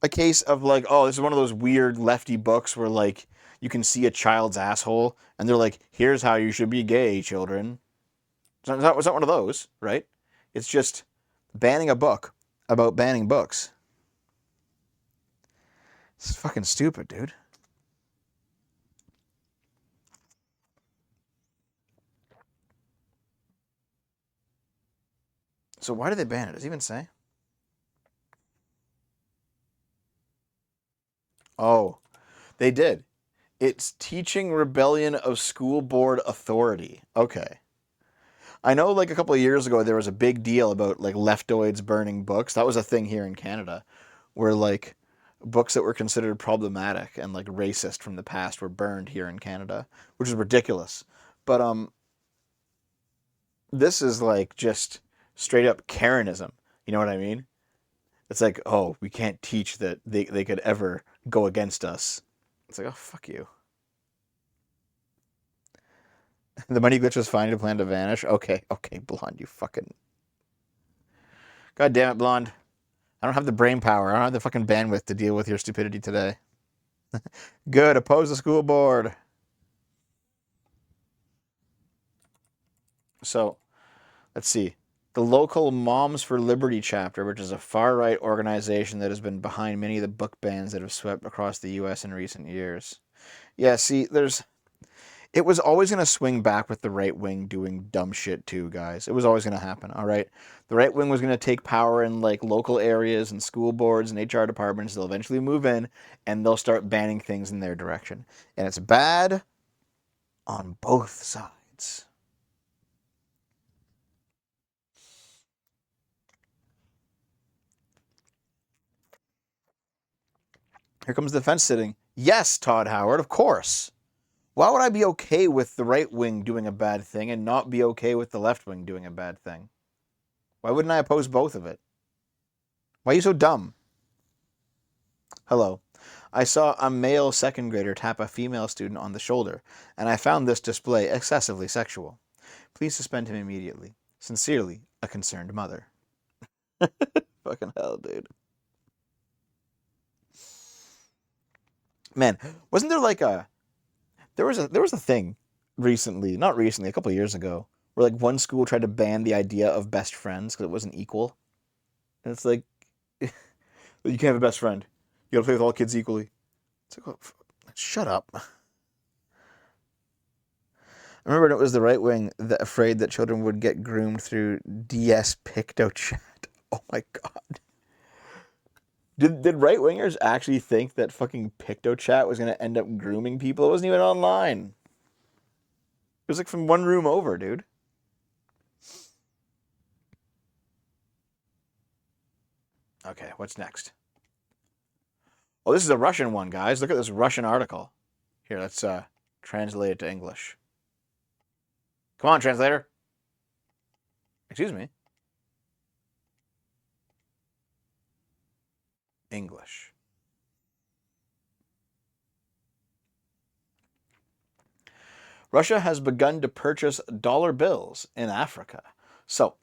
[SPEAKER 1] a case of, like, oh, this is one of those weird lefty books where, like, you can see a child's asshole, and they're like, here's how you should be gay, children. It's not one of those, right? It's just banning a book about banning books. It's fucking stupid, dude. So why did they ban it? Does it even say? Oh, they did. It's Teaching Rebellion of School Board Authority. Okay. I know like a couple of years ago there was a big deal about like leftoids burning books. That was a thing here in Canada where like books that were considered problematic and like racist from the past were burned here in Canada, which is ridiculous. But this is like just straight up Karenism. You know what I mean? It's like, oh, we can't teach that they could ever go against us. It's like, oh, fuck you. The money glitch was fine to plan to vanish. Okay, okay, Blonde, you fucking. God damn it, Blonde. I don't have the brain power. I don't have the fucking bandwidth to deal with your stupidity today. Good, oppose the school board. So, let's see. The local Moms for Liberty chapter, which is a far right organization that has been behind many of the book bans that have swept across the U.S. in recent years. Yeah, see, it was always going to swing back with the right wing doing dumb shit too, guys. It was always going to happen, all right? The right wing was going to take power in like local areas and school boards and HR departments. They'll eventually move in and they'll start banning things in their direction. And it's bad on both sides. Here comes the fence sitting. Yes, Todd Howard, of course. Why would I be okay with the right wing doing a bad thing and not be okay with the left wing doing a bad thing? Why wouldn't I oppose both of it? Why are you so dumb? Hello. I saw a male second grader tap a female student on the shoulder, and I found this display excessively sexual. Please suspend him immediately. Sincerely, a concerned mother. Fucking hell, dude. Man, wasn't there like a There was a thing recently, not recently, a couple of years ago, where like one school tried to ban the idea of best friends because it wasn't equal. And it's like you can't have a best friend. You gotta play with all kids equally. It's like, oh, shut up. I remember it was the right wing that afraid that children would get groomed through DS PictoChat. Oh my god. Did right wingers actually think that fucking PictoChat was gonna end up grooming people? It wasn't even online. It was like from one room over, dude. Okay, what's next? Oh, this is a Russian one, guys. Look at this Russian article. Here, let's translate it to English. Come on, translator. Excuse me. English. Russia has begun to purchase dollar bills in Africa. So,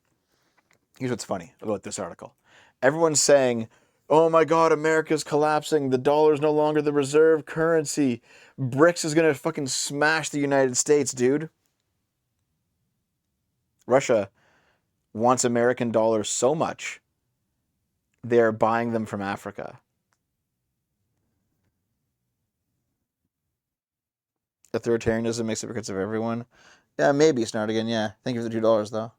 [SPEAKER 1] here's what's funny about this article. Everyone's saying, oh my God, America's collapsing. The dollar's no longer the reserve currency. BRICS is going to fucking smash the United States, dude. Russia wants American dollars so much, they're buying them from Africa. Authoritarianism makes hypocrites of everyone. Yeah, maybe, Snardigan. Yeah. Thank you for the $2, though.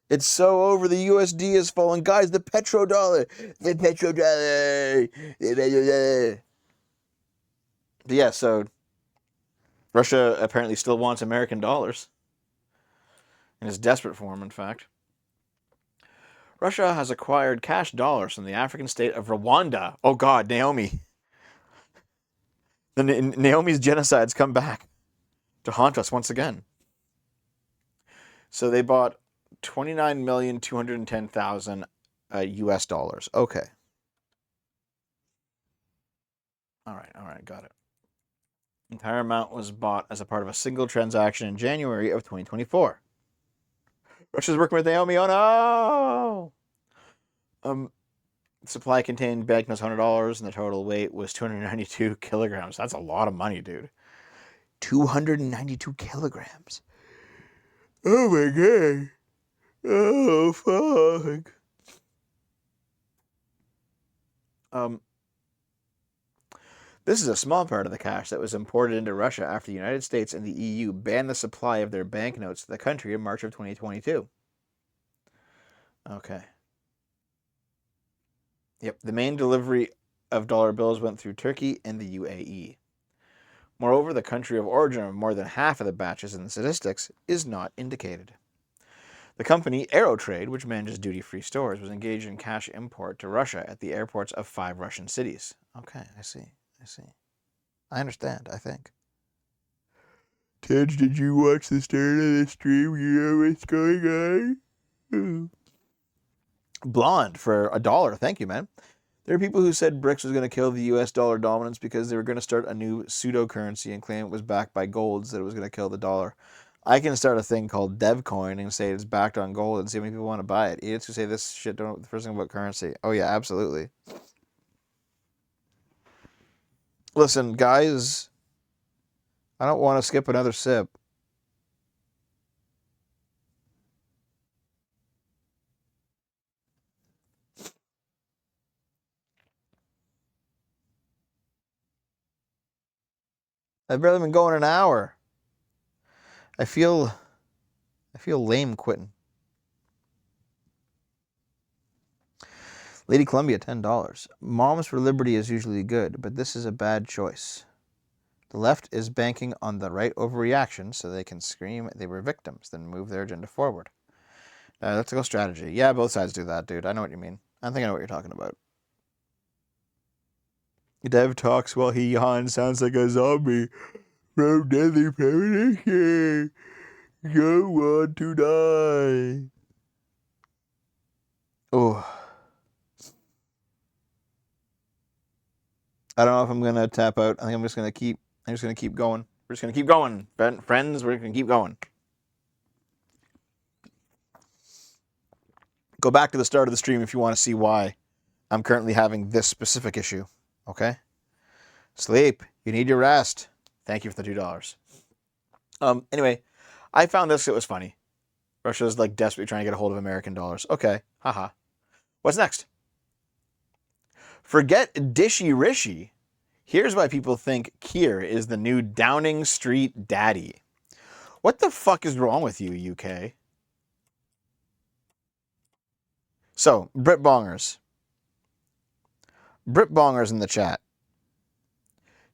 [SPEAKER 1] It's so over. The USD is falling. Guys, the petrodollar. The petrodollar. The petrodollar. But yeah, so Russia apparently still wants American dollars. And is desperate for them, in fact. Russia has acquired cash dollars from the African state of Rwanda. Oh God, Naomi. Naomi's genocides come back to haunt us once again. So they bought 29,210,000 US dollars. Okay. All right, got it. Entire amount was bought as a part of a single transaction in January of 2024. Russia's working with Naomi. Oh no! Supply contained banknotes $100, and the total weight was 292 kilograms. That's a lot of money, dude. 292 kilograms. Oh my god. Oh fuck. This is a small part of the cash that was imported into Russia after the United States and the EU banned the supply of their banknotes to the country in March of 2022. Okay. Yep, the main delivery of dollar bills went through Turkey and the UAE. Moreover, the country of origin of more than half of the batches in the statistics is not indicated. The company Aerotrade, which manages duty-free stores, was engaged in cash import to Russia at the airports of 5 Russian cities. Okay, I see. I understand, I think. Tej, did you watch the start of the stream? You know what's going on? Blonde for $1. Thank you, man. There are people who said BRICS was going to kill the US dollar dominance because they were going to start a new pseudo-currency and claim it was backed by golds, that it was going to kill the dollar. I can start a thing called DevCoin and say it's backed on gold and see how many people want to buy it. Idiots who say this shit don't know the first thing about currency. Oh yeah, absolutely. Listen, guys, I don't want to skip another sip. I've barely been going an hour. I feel lame quitting. Lady Columbia, $10. Moms for Liberty is usually good, but this is a bad choice. The left is banking on the right overreaction so they can scream they were victims, then move their agenda forward. Let's go strategy. Yeah, both sides do that, dude. I know what you mean. I think I know what you're talking about. Dev talks while he yawns. Sounds like a zombie from Deadly Premonition. You want to die. Oh. I don't know if I'm gonna tap out. I think I'm just gonna keep going. We're just gonna keep going. Friends, we're gonna keep going. Go back to the start of the stream if you want to see why I'm currently having this specific issue. Okay? Sleep. You need your rest. Thank you for the $2. Anyway, I found this. It was funny. Russia's like desperately trying to get a hold of American dollars. Okay. Haha. What's next? Forget Dishy Rishi. Here's why people think Keir is the new Downing Street daddy. What the fuck is wrong with you, UK? So, Brit Bongers in the chat.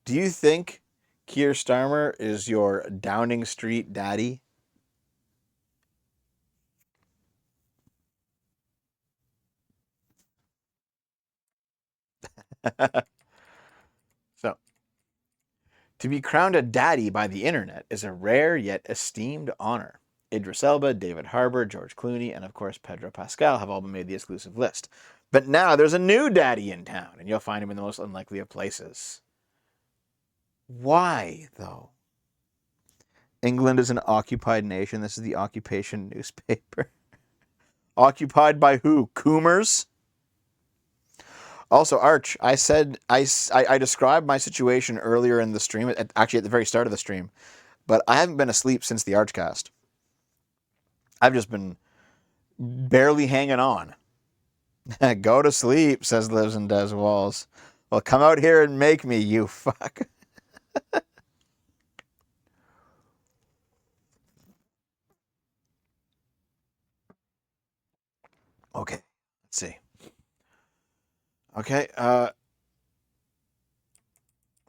[SPEAKER 1] Do you think Keir Starmer is your Downing Street daddy? So, to be crowned a daddy by the internet is a rare yet esteemed honor. Idris Elba, David Harbour, George Clooney, and of course Pedro Pascal have all been made the exclusive list. But now there's a new daddy in town, and you'll find him in the most unlikely of places. Why, though? England is an occupied nation. This is the occupation newspaper. Occupied by who? Coomers? Also, Arch, I said I described my situation earlier in the stream, actually at the very start of the stream, but I haven't been asleep since the Archcast. I've just been barely hanging on. Go to sleep, says Lives and Des Walls. Well, come out here and make me, you fuck. Okay, let's see. Okay,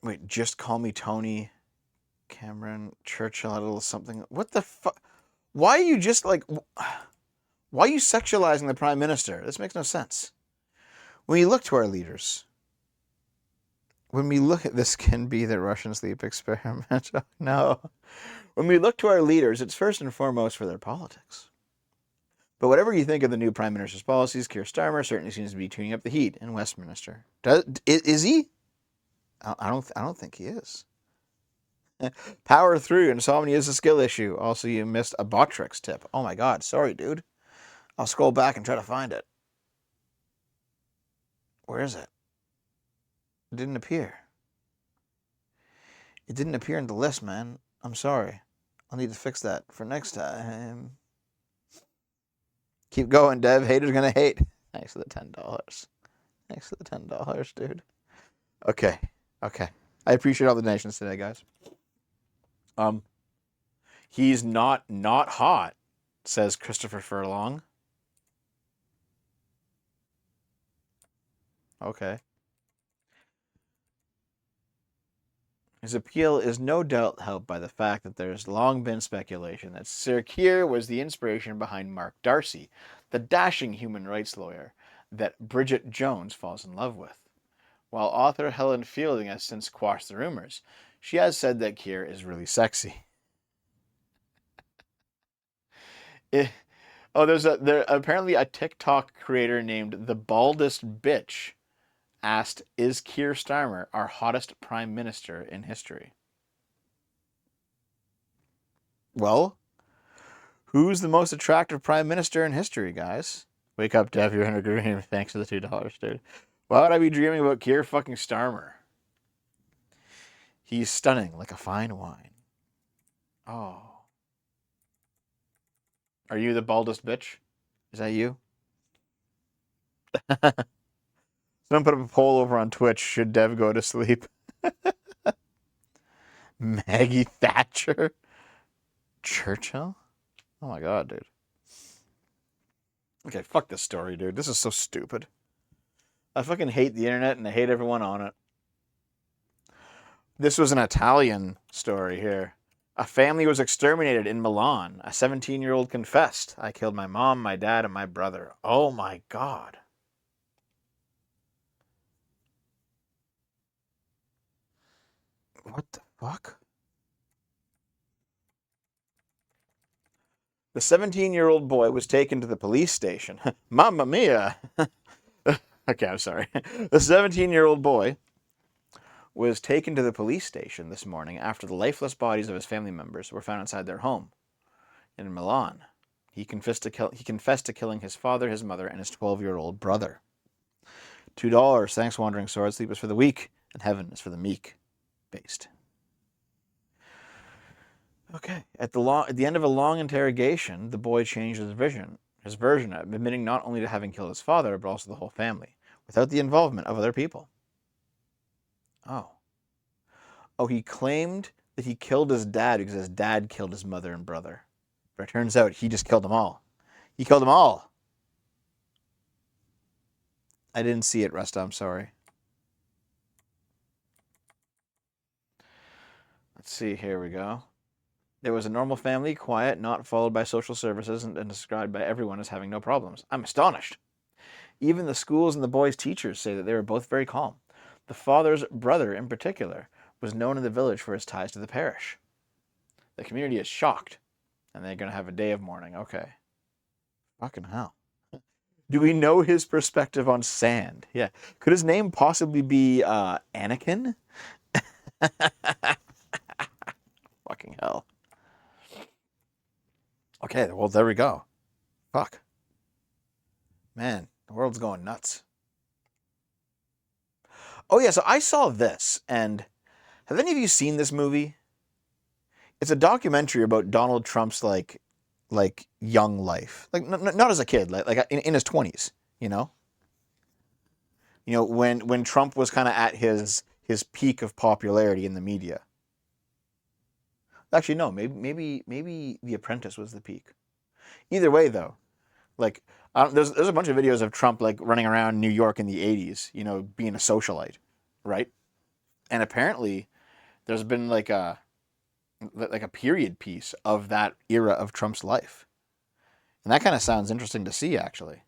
[SPEAKER 1] wait, just call me Tony. Cameron, Churchill had a little something. What the fuck? Why are you just like... Why are you sexualizing the Prime Minister? This makes no sense. When you look to our leaders... When we look at this can be the Russian sleep experiment. No. When we look to our leaders, it's first and foremost for their politics. But whatever you think of the new Prime Minister's policies, Keir Starmer certainly seems to be tuning up the heat in Westminster. Is he? I don't think he is. Power through. Insomnia is a skill issue. Also, you missed a Botrix tip. Oh my god. Sorry, dude. I'll scroll back and try to find it. Where is it? It didn't appear. It didn't appear in the list, man. I'm sorry. I'll need to fix that for next time. Keep going, Dev. Haters gonna hate. Thanks for the $10. Thanks for the $10, dude. Okay. I appreciate all the donations today, guys. He's not hot, says Christopher Furlong. Okay. His appeal is no doubt helped by the fact that there's long been speculation that Sir Keir was the inspiration behind Mark Darcy, the dashing human rights lawyer that Bridget Jones falls in love with. While author Helen Fielding has since quashed the rumors, she has said that Keir is really sexy. There's apparently a TikTok creator named The Baldest Bitch asked, is Keir Starmer our hottest prime minister in history? Well, who's the most attractive prime minister in history, guys? Wake up, Dev, you're in a green. Thanks for the $2, dude. Why would I be dreaming about Keir fucking Starmer? He's stunning like a fine wine. Oh. Are you the baldest bitch? Is that you? Someone put up a poll over on Twitch. Should Dev go to sleep? Maggie Thatcher? Churchill? Oh my god, dude. Okay, fuck this story, dude. This is so stupid. I fucking hate the internet and I hate everyone on it. This was an Italian story here. A family was exterminated in Milan. A 17-year-old confessed. I killed my mom, my dad, and my brother. Oh my god. What the fuck? The 17-year-old boy was taken to the police station. Mamma mia! Okay, I'm sorry. The 17-year-old boy was taken to the police station this morning after the lifeless bodies of his family members were found inside their home in Milan. He confessed to killing his father, his mother, and his 12-year-old brother. $2. Thanks, Wandering Sword. Sleep is for the weak, and heaven is for the meek. based. Okay. At the end of a long interrogation, the boy changed his version, admitting not only to having killed his father, but also the whole family, without the involvement of other people. Oh. Oh, he claimed that he killed his dad because his dad killed his mother and brother. But it turns out he just killed them all. He killed them all. I didn't see it, Resta. I'm sorry. Let's see. Here we go. There was a normal family, quiet, not followed by social services, and described by everyone as having no problems. I'm astonished. Even the schools and the boys' teachers say that they were both very calm. The father's brother, in particular, was known in the village for his ties to the parish. The community is shocked, and they're going to have a day of mourning. Okay. Fucking hell. Do we know his perspective on sand? Yeah. Could his name possibly be Anakin? Fucking hell. Okay, well, there we go. Fuck. Man, the world's going nuts. Oh, yeah, so I saw this, and have any of you seen this movie? It's a documentary about Donald Trump's, like young life. Like, not as a kid, like in his 20s, you know? You know, when Trump was kind of at his peak of popularity in the media. Actually, no, maybe The Apprentice was the peak. Either way, though, like there's a bunch of videos of Trump like running around New York in the '80s, you know, being a socialite, right? And apparently, there's been like a period piece of that era of Trump's life, and that kind of sounds interesting to see, actually.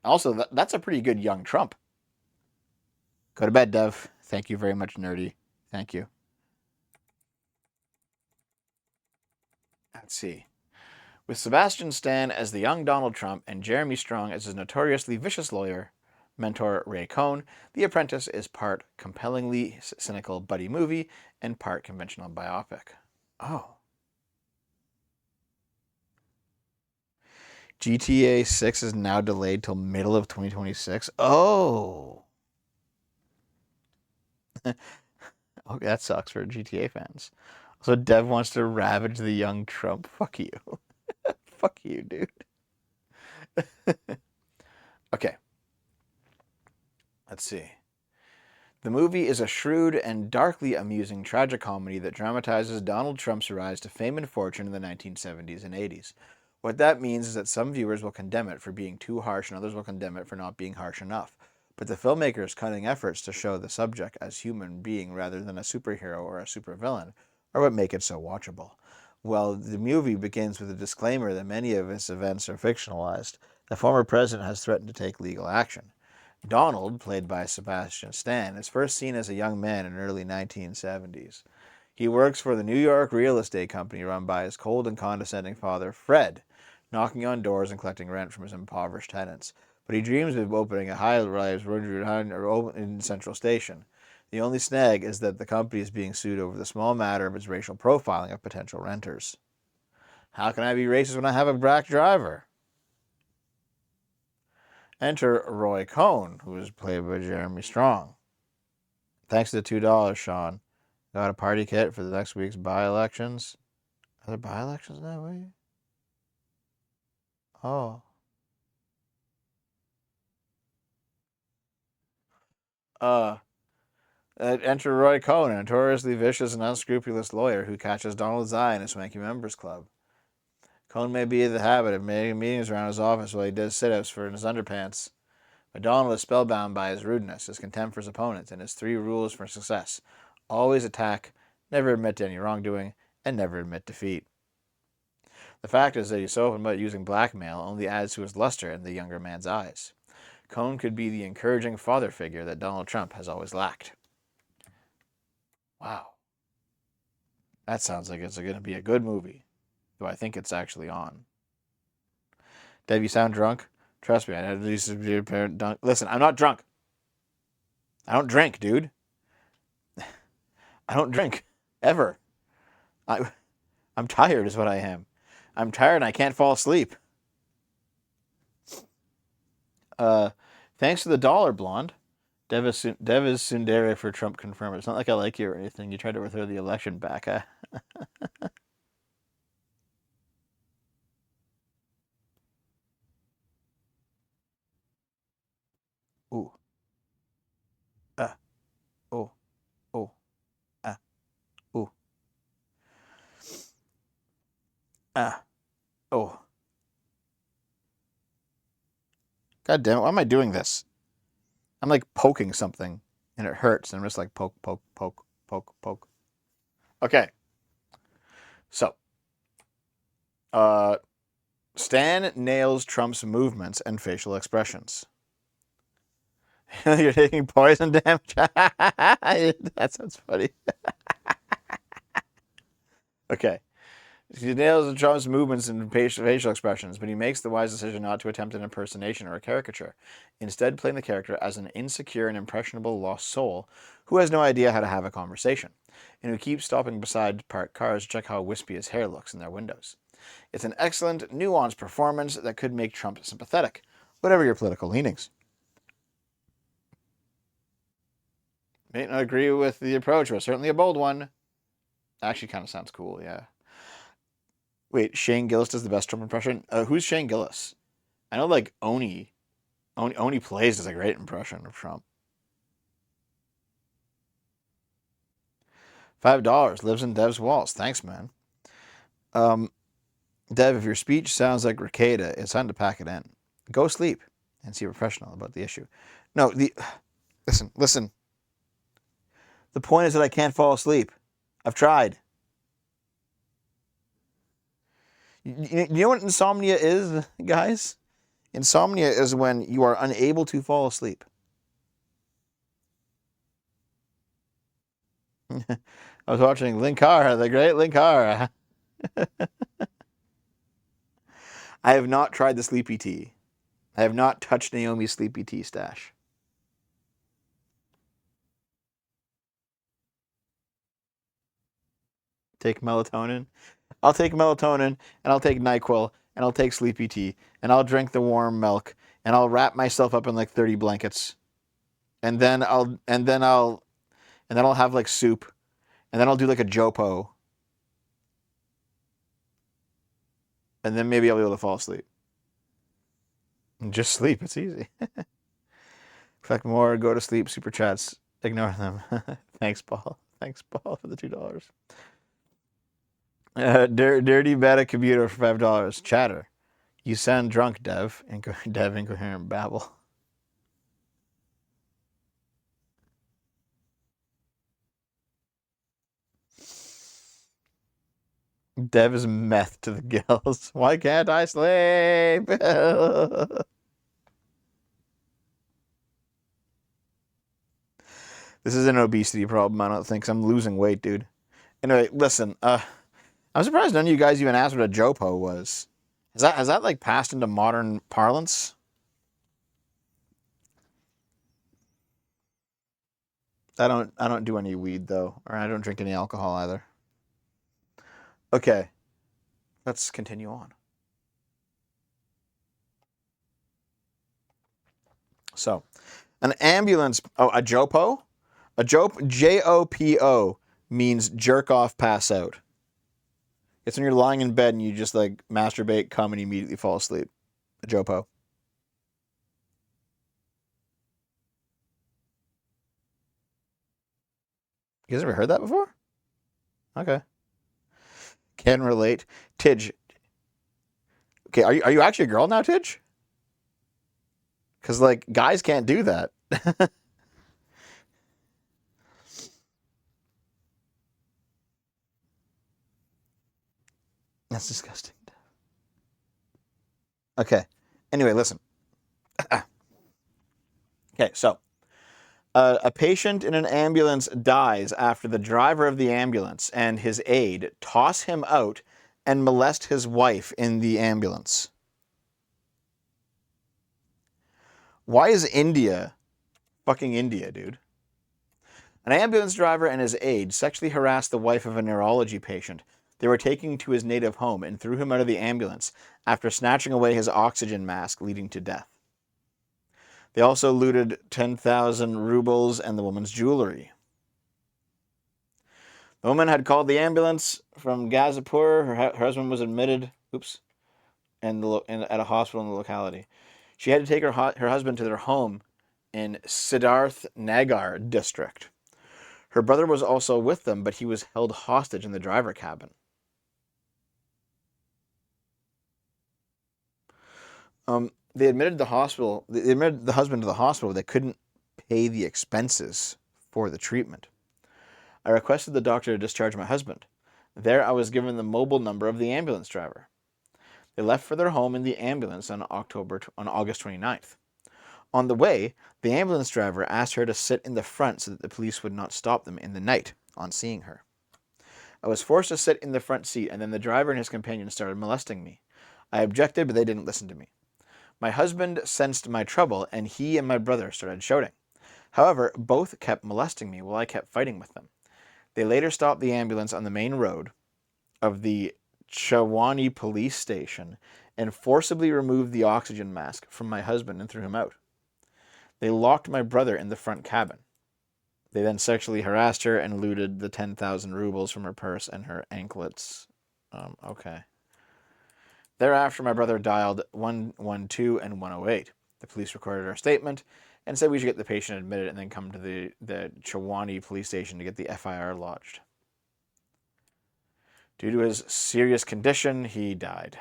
[SPEAKER 1] Also, that's a pretty good young Trump. Go to bed, Dev. Thank you very much, Nerdy. Thank you. Let's see. With Sebastian Stan as the young Donald Trump and Jeremy Strong as his notoriously vicious lawyer mentor Ray Cohn, The Apprentice is part compellingly cynical buddy movie and part conventional biopic. Oh. GTA 6 is now delayed till middle of 2026. Oh. Okay, that sucks for GTA fans. So Dev wants to ravage the young Trump. Fuck you. Fuck you, dude. Okay. Let's see. The movie is a shrewd and darkly amusing tragicomedy that dramatizes Donald Trump's rise to fame and fortune in the 1970s and 80s. What that means is that some viewers will condemn it for being too harsh and others will condemn it for not being harsh enough. But the filmmaker's cunning efforts to show the subject as human being rather than a superhero or a supervillain are what make it so watchable. While the movie begins with a disclaimer that many of its events are fictionalized, the former president has threatened to take legal action. Donald, played by Sebastian Stan, is first seen as a young man in the early 1970s. He works for the New York real estate company run by his cold and condescending father, Fred, knocking on doors and collecting rent from his impoverished tenants. But he dreams of opening a high-rise in Central Station. The only snag is that the company is being sued over the small matter of its racial profiling of potential renters. How can I be racist when I have a black driver? Enter Roy Cohn, who is played by Jeremy Strong. Thanks to the $2, Sean. Got a party kit for the next week's by-elections. Are there by-elections that way? Oh. Enter Roy Cohn, a notoriously vicious and unscrupulous lawyer who catches Donald's eye in a swanky members club. Cohn may be in the habit of making meetings around his office while he does sit-ups in his underpants. But Donald is spellbound by his rudeness, his contempt for his opponents, and his 3 rules for success. Always attack, never admit to any wrongdoing, and never admit defeat. The fact is that he's so open about using blackmail only adds to his luster in the younger man's eyes. Cohn could be the encouraging father figure that Donald Trump has always lacked. Wow. That sounds like it's going to be a good movie. Though I think it's actually on. Dev, you sound drunk? Trust me, I had to do some parent dunk. Listen, I'm not drunk. I don't drink, dude. I don't drink. Ever. I'm tired is what I am. I'm tired and I can't fall asleep. Thanks to the dollar, Blonde. Dev is Sundari for Trump confirmed. It's not like I like you or anything. You tried to overthrow the election back, huh? Ooh. Ah. Oh. Oh. Ah. Ooh. Ah. Oh. God damn it. Why am I doing this? I'm like poking something and it hurts. And I'm just like poke, poke, poke, poke, poke. Okay. So, uh, Stan nails Trump's movements and facial expressions. You're taking poison damage? That sounds funny. Okay. He nails Trump's movements and facial expressions, but he makes the wise decision not to attempt an impersonation or a caricature, instead playing the character as an insecure and impressionable lost soul who has no idea how to have a conversation, and who keeps stopping beside parked cars to check how wispy his hair looks in their windows. It's an excellent, nuanced performance that could make Trump sympathetic, whatever your political leanings. May not agree with the approach, but certainly a bold one. Actually, kind of sounds cool, yeah. Wait, Shane Gillis does the best Trump impression? Who's Shane Gillis? I know, like, Oni Plays does a great impression of Trump. $5 lives in Dev's walls. Thanks, man. Dev, if your speech sounds like Ricada, it's time to pack it in. Go sleep and see a professional about the issue. No, listen. The point is that I can't fall asleep. I've tried. You know what insomnia is, guys? Insomnia is when you are unable to fall asleep. I was watching Linkara, the great Linkara. I have not tried the sleepy tea. I have not touched Naomi's sleepy tea stash. Take melatonin. I'll take melatonin, and I'll take NyQuil, and I'll take sleepy tea, and I'll drink the warm milk, and I'll wrap myself up in like 30 blankets, and then I'll have like soup, and then I'll do like a Jopo, and then maybe I'll be able to fall asleep. And just sleep. It's easy. Fact more, go to sleep. Super chats. Ignore them. Thanks, Paul. Thanks, Paul, for the $2. Dirty beta computer for $5. Chatter. You sound drunk, Dev. Dev incoherent babble. Dev is meth to the gills. Why can't I sleep? This is an obesity problem, I don't think, 'cause I'm losing weight, dude. Anyway, listen, I'm surprised none of you guys even asked what a Jopo was. Has that like passed into modern parlance? I don't do any weed though, or I don't drink any alcohol either. Okay, let's continue on. So, an ambulance. Oh, a Jopo. Jopo means jerk off, pass out. It's when you're lying in bed and you just like masturbate, come, and immediately fall asleep. A Jopo. You guys ever heard that before? Okay. Can relate. Tidge. Okay, are you actually a girl now, Tidge? Because like guys can't do that. That's disgusting. Okay. Anyway, listen. Okay, so a patient in an ambulance dies after the driver of the ambulance and his aide toss him out and molest his wife in the ambulance. Why is India fucking India, dude? An ambulance driver and his aide sexually harassed the wife of a neurology patient they were taking to his native home and threw him out of the ambulance after snatching away his oxygen mask, leading to death. They also looted 10,000 rubles and the woman's jewelry. The woman had called the ambulance from Gazipur. Her husband was admitted. Oops. At a hospital in the locality. She had to take her husband to their home in Siddharth Nagar district. Her brother was also with them, but he was held hostage in the driver cabin. They admitted the hospital. They admitted the husband to the hospital. But they couldn't pay the expenses for the treatment. I requested the doctor to discharge my husband. There, I was given the mobile number of the ambulance driver. They left for their home in the ambulance on August 29th. On the way, the ambulance driver asked her to sit in the front so that the police would not stop them in the night on seeing her. I was forced to sit in the front seat, and then the driver and his companion started molesting me. I objected, but they didn't listen to me. My husband sensed my trouble, and he and my brother started shouting. However, both kept molesting me while I kept fighting with them. They later stopped the ambulance on the main road of the Chawani police station and forcibly removed the oxygen mask from my husband and threw him out. They locked my brother in the front cabin. They then sexually harassed her and looted the 10,000 rubles from her purse and her anklets. Okay. Thereafter, my brother dialed 112 and 108. The police recorded our statement and said we should get the patient admitted and then come to the Chawani police station to get the FIR lodged. Due to his serious condition, he died.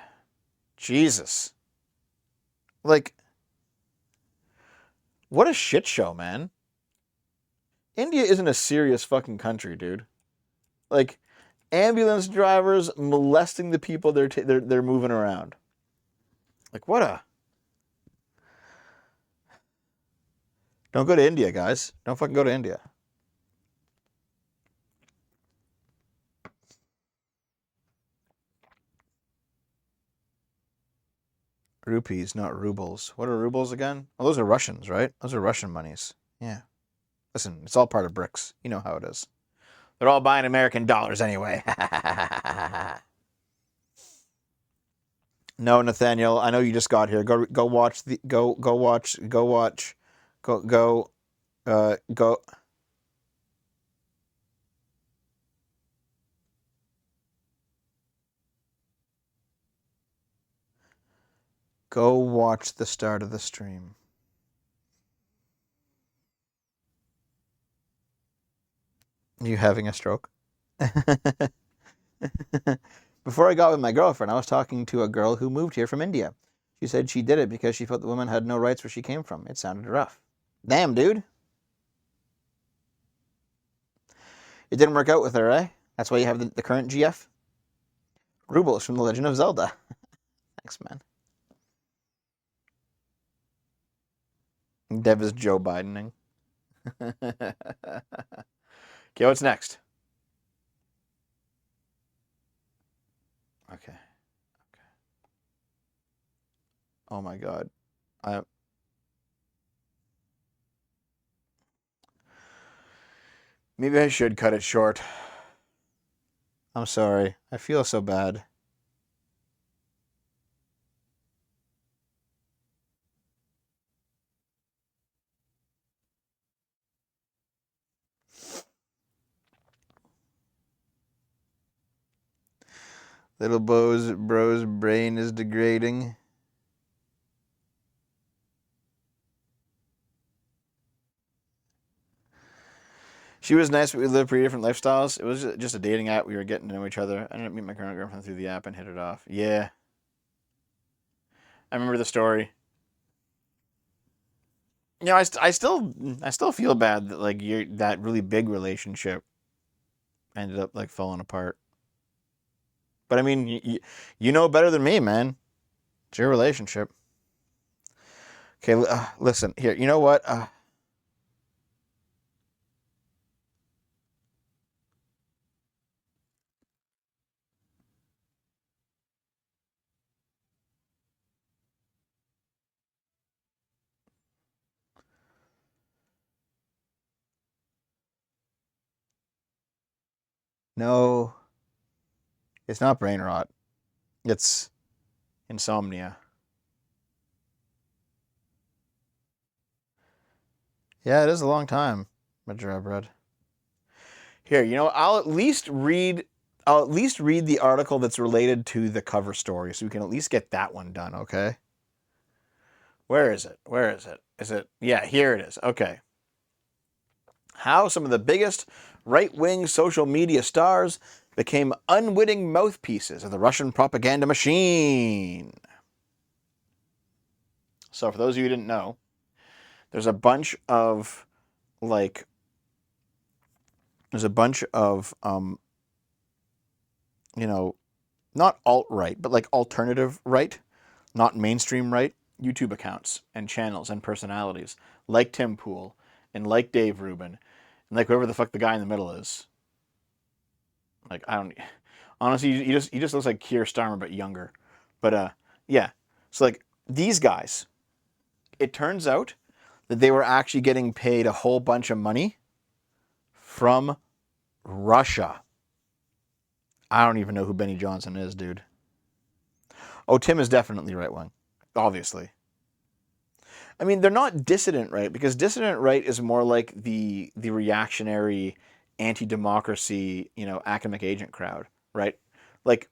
[SPEAKER 1] Jesus. Like, what a shit show, man. India isn't a serious fucking country, dude. Like, ambulance drivers molesting the people they're moving around. Like, what a... Don't go to India, guys. Don't fucking go to India. Rupees, not rubles. What are rubles again? Oh, those are Russians, right? Those are Russian monies. Yeah. Listen, it's all part of BRICS. You know how it is. They're all buying American dollars anyway. No, Nathaniel, I know you just got here. Go watch the go watch go go. Go watch the start of the stream. You having a stroke? Before I got with my girlfriend, I was talking to a girl who moved here from India. She said she did it because she felt the woman had no rights where she came from. It sounded rough. Damn, dude. It didn't work out with her, eh? That's why you have the current GF? Rubles from The Legend of Zelda. Thanks, man. Dev is Joe Bidening. Okay, what's next? Okay. Oh my god. Maybe I should cut it short. I'm sorry. I feel so bad. Little bro's brain is degrading. She was nice, but we lived pretty different lifestyles. It was just a dating app. We were getting to know each other. I ended up meeting my current girlfriend through the app and hit it off. Yeah. I remember the story. You know, I still feel bad that like that really big relationship ended up like falling apart. But I mean, you know better than me, man. It's your relationship. Okay, listen here. You know what? No, it's not brain rot. It's insomnia. Yeah, it is a long time, Madrid. Here, I'll at least read. I'll at least read the article that's related to the cover story, so we can at least get that one done. Okay. Where is it? Where is it? Is it? Yeah, here it is. Okay. How some of the biggest right-wing social media stars became unwitting mouthpieces of the Russian propaganda machine. So, for those of you who didn't know, there's a bunch of like, there's a bunch of you know, not alt-right, but like alternative right, not mainstream right, YouTube accounts and channels and personalities like Tim Pool and like Dave Rubin and like whoever the fuck the guy in the middle is. Like I don't honestly, he just looks like Keir Starmer but younger. But yeah. So like these guys, it turns out that they were actually getting paid a whole bunch of money from Russia. I don't even know who Benny Johnson is, dude. Oh, Tim is definitely right wing, obviously. I mean, they're not dissident right because dissident right is more like the reactionary, anti-democracy, academic agent crowd, right? Like,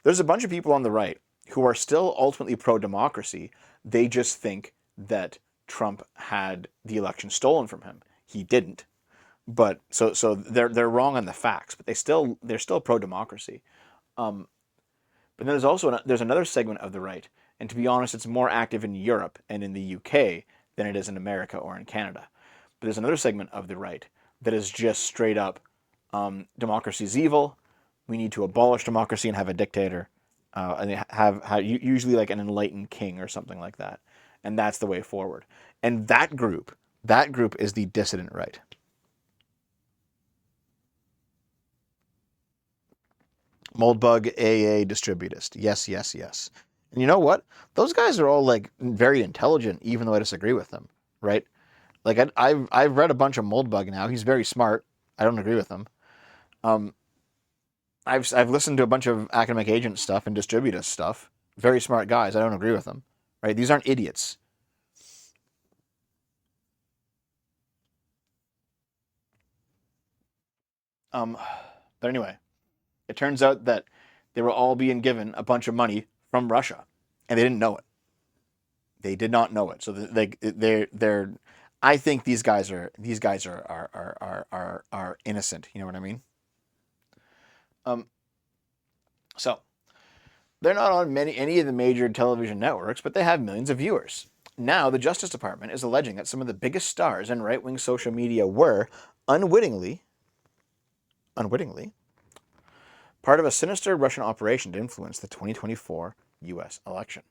[SPEAKER 1] there's a bunch of people on the right who are still ultimately pro-democracy. They just think that Trump had the election stolen from him. He didn't. But so they're wrong on the facts, but they're still pro-democracy. Um, but then there's another segment of the right, and to be honest, it's more active in Europe and in the UK than it is in America or in Canada. But there's another segment of the right that is just straight up democracy is evil. We need to abolish democracy and have a dictator, and they have usually like an enlightened king or something like that, and that's the way forward. And that group is the dissident right. Moldbug AA distributist. Yes, yes, yes. And you know what? Those guys are all like very intelligent, even though I disagree with them, right? Like I've read a bunch of Moldbug now. He's very smart. I don't agree with him. Um, I've listened to a bunch of academic agent stuff and distributist stuff. Very smart guys. I don't agree with them, right? These aren't idiots. Um, but anyway, it turns out that they were all being given a bunch of money from Russia, and they didn't know it. They did not know it. So they're I think these guys are innocent. You know what I mean? Um, so they're not on any of the major television networks, but they have millions of viewers. Now, the Justice Department is alleging that some of the biggest stars in right-wing social media were unwittingly, part of a sinister Russian operation to influence the 2024 U.S. election.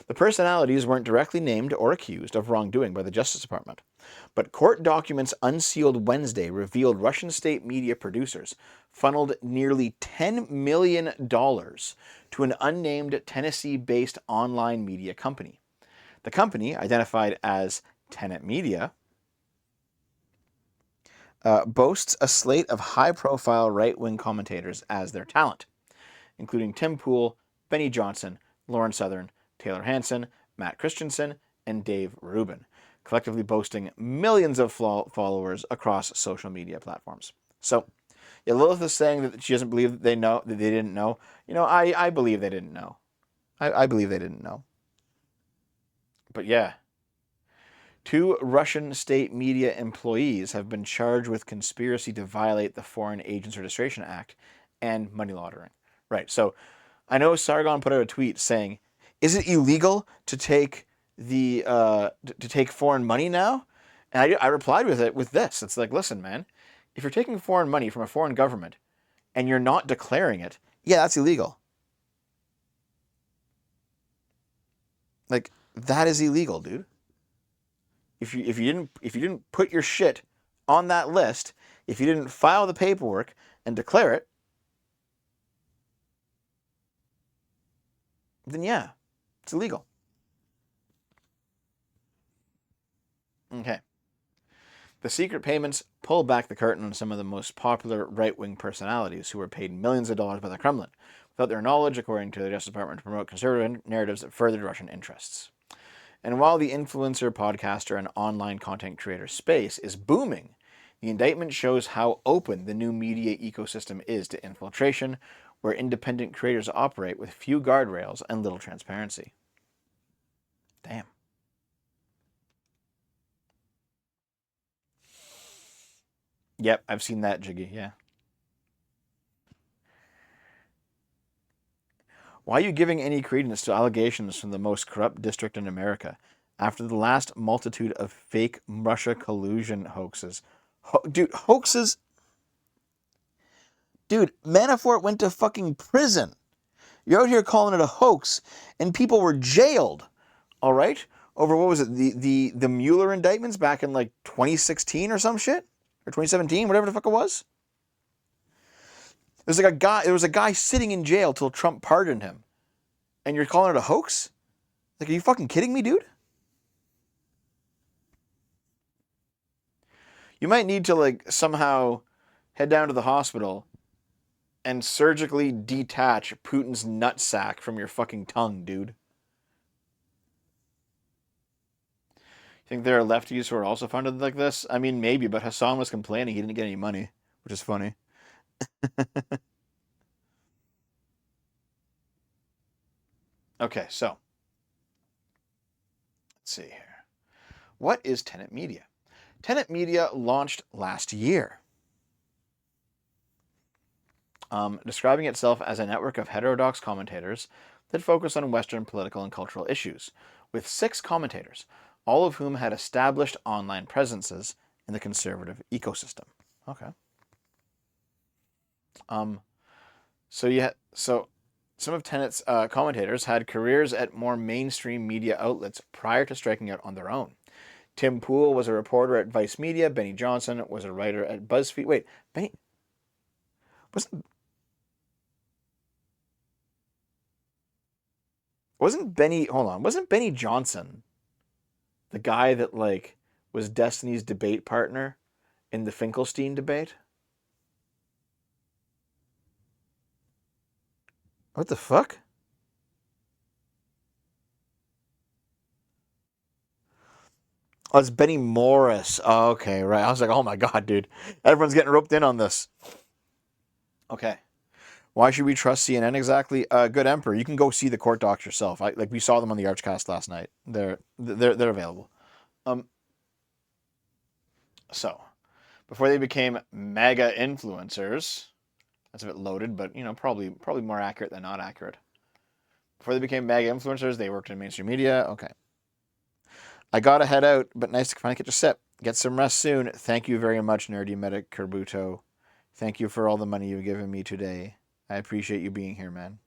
[SPEAKER 1] The personalities weren't directly named or accused of wrongdoing by the Justice Department, but court documents unsealed Wednesday revealed Russian state media producers funneled nearly $10 million to an unnamed Tennessee-based online media company. The company, identified as Tenet Media, boasts a slate of high-profile right-wing commentators as their talent, including Tim Pool, Benny Johnson, Lauren Southern, Taylor Hanson, Matt Christensen, and Dave Rubin, collectively boasting millions of followers across social media platforms. So, yeah, Lilith is saying that she doesn't believe that they didn't know. I believe they didn't know. I believe they didn't know. But yeah, two Russian state media employees have been charged with conspiracy to violate the Foreign Agents Registration Act and money laundering. Right. So I know Sargon put out a tweet saying, "Is it illegal to take to take foreign money now?" And I replied with this. It's like, listen, man, if you're taking foreign money from a foreign government and you're not declaring it, yeah, that's illegal. Like that is illegal, dude. If you didn't put your shit on that list, if you didn't file the paperwork and declare it, then yeah, it's illegal. Okay. The secret payments pull back the curtain on some of the most popular right-wing personalities who were paid millions of dollars by the Kremlin without their knowledge, according to the Justice Department, to promote conservative narratives that furthered Russian interests. And while the influencer, podcaster, and online content creator space is booming, the indictment shows how open the new media ecosystem is to infiltration, where independent creators operate with few guardrails and little transparency. Damn. Yep, I've seen that, Jiggy, yeah. Why are you giving any credence to allegations from the most corrupt district in America after the last multitude of fake Russia collusion hoaxes? Dude, hoaxes? Dude, Manafort went to fucking prison. You're out here calling it a hoax, and people were jailed, all right? Over what was it, the Mueller indictments back in like 2016 or some shit? Or 2017, whatever the fuck it was? There was a guy sitting in jail till Trump pardoned him. And you're calling it a hoax? Like, are you fucking kidding me, dude? You might need to, like, somehow head down to the hospital and surgically detach Putin's nutsack from your fucking tongue, dude. You think there are lefties who are also funded like this? I mean, maybe, but Hassan was complaining he didn't get any money, which is funny. Okay, so let's see here. What is Tenet Media? Tenet Media launched last year, describing itself as a network of heterodox commentators that focus on Western political and cultural issues, with 6 commentators, all of whom had established online presences in the conservative ecosystem. Okay. So some of Tenet's commentators had careers at more mainstream media outlets prior to striking out on their own. Tim Pool was a reporter at Vice Media. Benny Johnson was a writer at BuzzFeed. Wait, Benny wasn't wasn't Benny? Hold on, wasn't Benny Johnson the guy that like was Destiny's debate partner in the Finkelstein debate? What the fuck? Oh, it's Benny Morris. Oh, okay, right. I was like, oh my god, dude, everyone's getting roped in on this. Okay. Why should we trust CNN exactly? Good Emperor, you can go see the court docs yourself. Like we saw them on the Archcast last night. They're available. Um, so before they became mega influencers, that's a bit loaded, but you know probably more accurate than not accurate. Before they became mega influencers, they worked in mainstream media. Okay, I gotta head out, but nice to finally catch a sip. Get some rest soon. Thank you very much, Nerdy Medic Kerbuto. Thank you for all the money you've given me today. I appreciate you being here, man.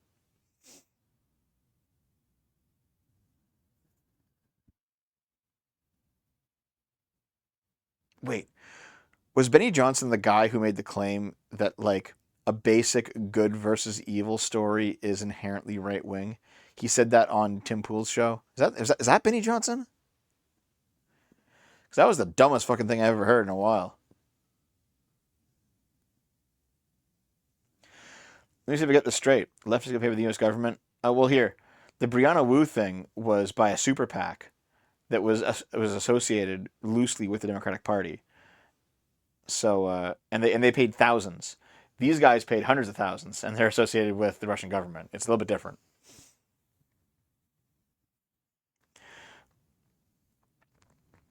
[SPEAKER 1] Wait, was Benny Johnson the guy who made the claim that like a basic good versus evil story is inherently right wing? He said that on Tim Pool's show. Is that Benny Johnson? Because that was the dumbest fucking thing I ever heard in a while. Let me see if I get this straight. Leftists get paid by the U.S. government. Well, here, the Brianna Wu thing was by a super PAC that was associated loosely with the Democratic Party. So and they paid thousands. These guys paid hundreds of thousands, and they're associated with the Russian government. It's a little bit different.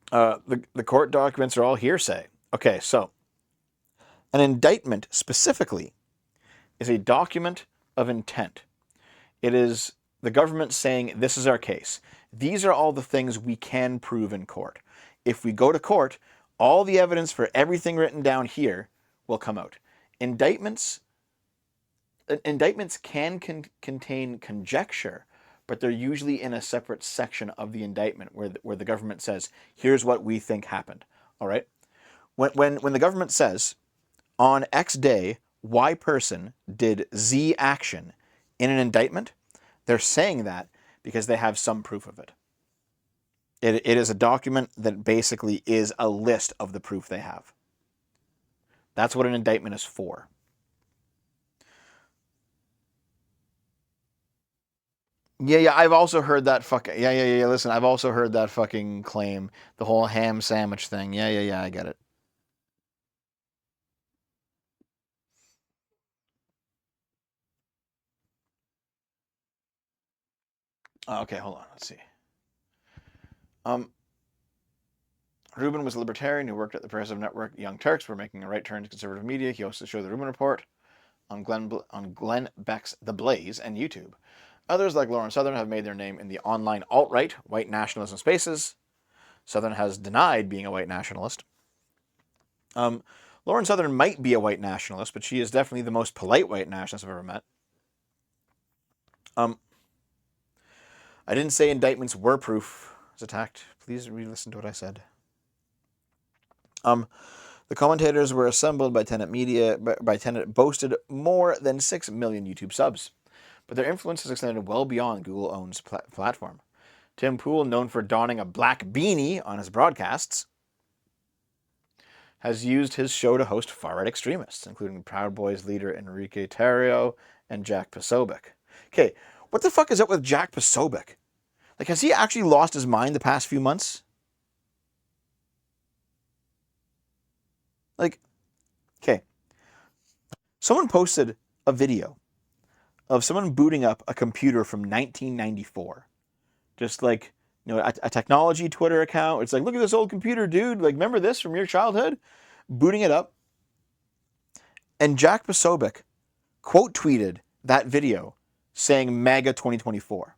[SPEAKER 1] The court documents are all hearsay. Okay, so an indictment specifically is a document of intent. It is the government saying, this is our case. These are all the things we can prove in court. If we go to court, all the evidence for everything written down here will come out. Indictments can contain conjecture, but they're usually in a separate section of the indictment where the government says, here's what we think happened. All right? When the government says, on X day, Y person did Z action in an indictment, they're saying that because they have some proof of it. It is a document that basically is a list of the proof they have. That's what an indictment is for. Yeah, I've also heard that fucking. Yeah. Listen, I've also heard that fucking claim, the whole ham sandwich thing. Yeah. I get it. Okay, hold on. Let's see. Um, Rubin was a libertarian who worked at the progressive network Young Turks. Were making a right turn to conservative media. He hosted the show The Rubin Report on Glenn Beck's The Blaze and YouTube. Others, like Lauren Southern, have made their name in the online alt-right, white nationalism spaces. Southern has denied being a white nationalist. Um, Lauren Southern might be a white nationalist, but she is definitely the most polite white nationalist I've ever met. Um, I didn't say indictments were proof was attacked. Please re-listen to what I said. Um, the commentators were assembled by Tenet Media. By Tenet boasted more than 6 million YouTube subs, but their influence has extended well beyond Google owns platform. Tim Pool, known for donning a black beanie on his broadcasts, has used his show to host far-right extremists, including Proud Boys leader Enrique Tarrio and Jack Posobiec. Okay, what the fuck is up with Jack Posobiec? Like, has he actually lost his mind the past few months? Like, okay, someone posted a video of someone booting up a computer from 1994. Just like, a technology Twitter account. It's like, look at this old computer, dude. Like, remember this from your childhood? Booting it up. And Jack Posobiec quote tweeted that video saying MAGA 2024.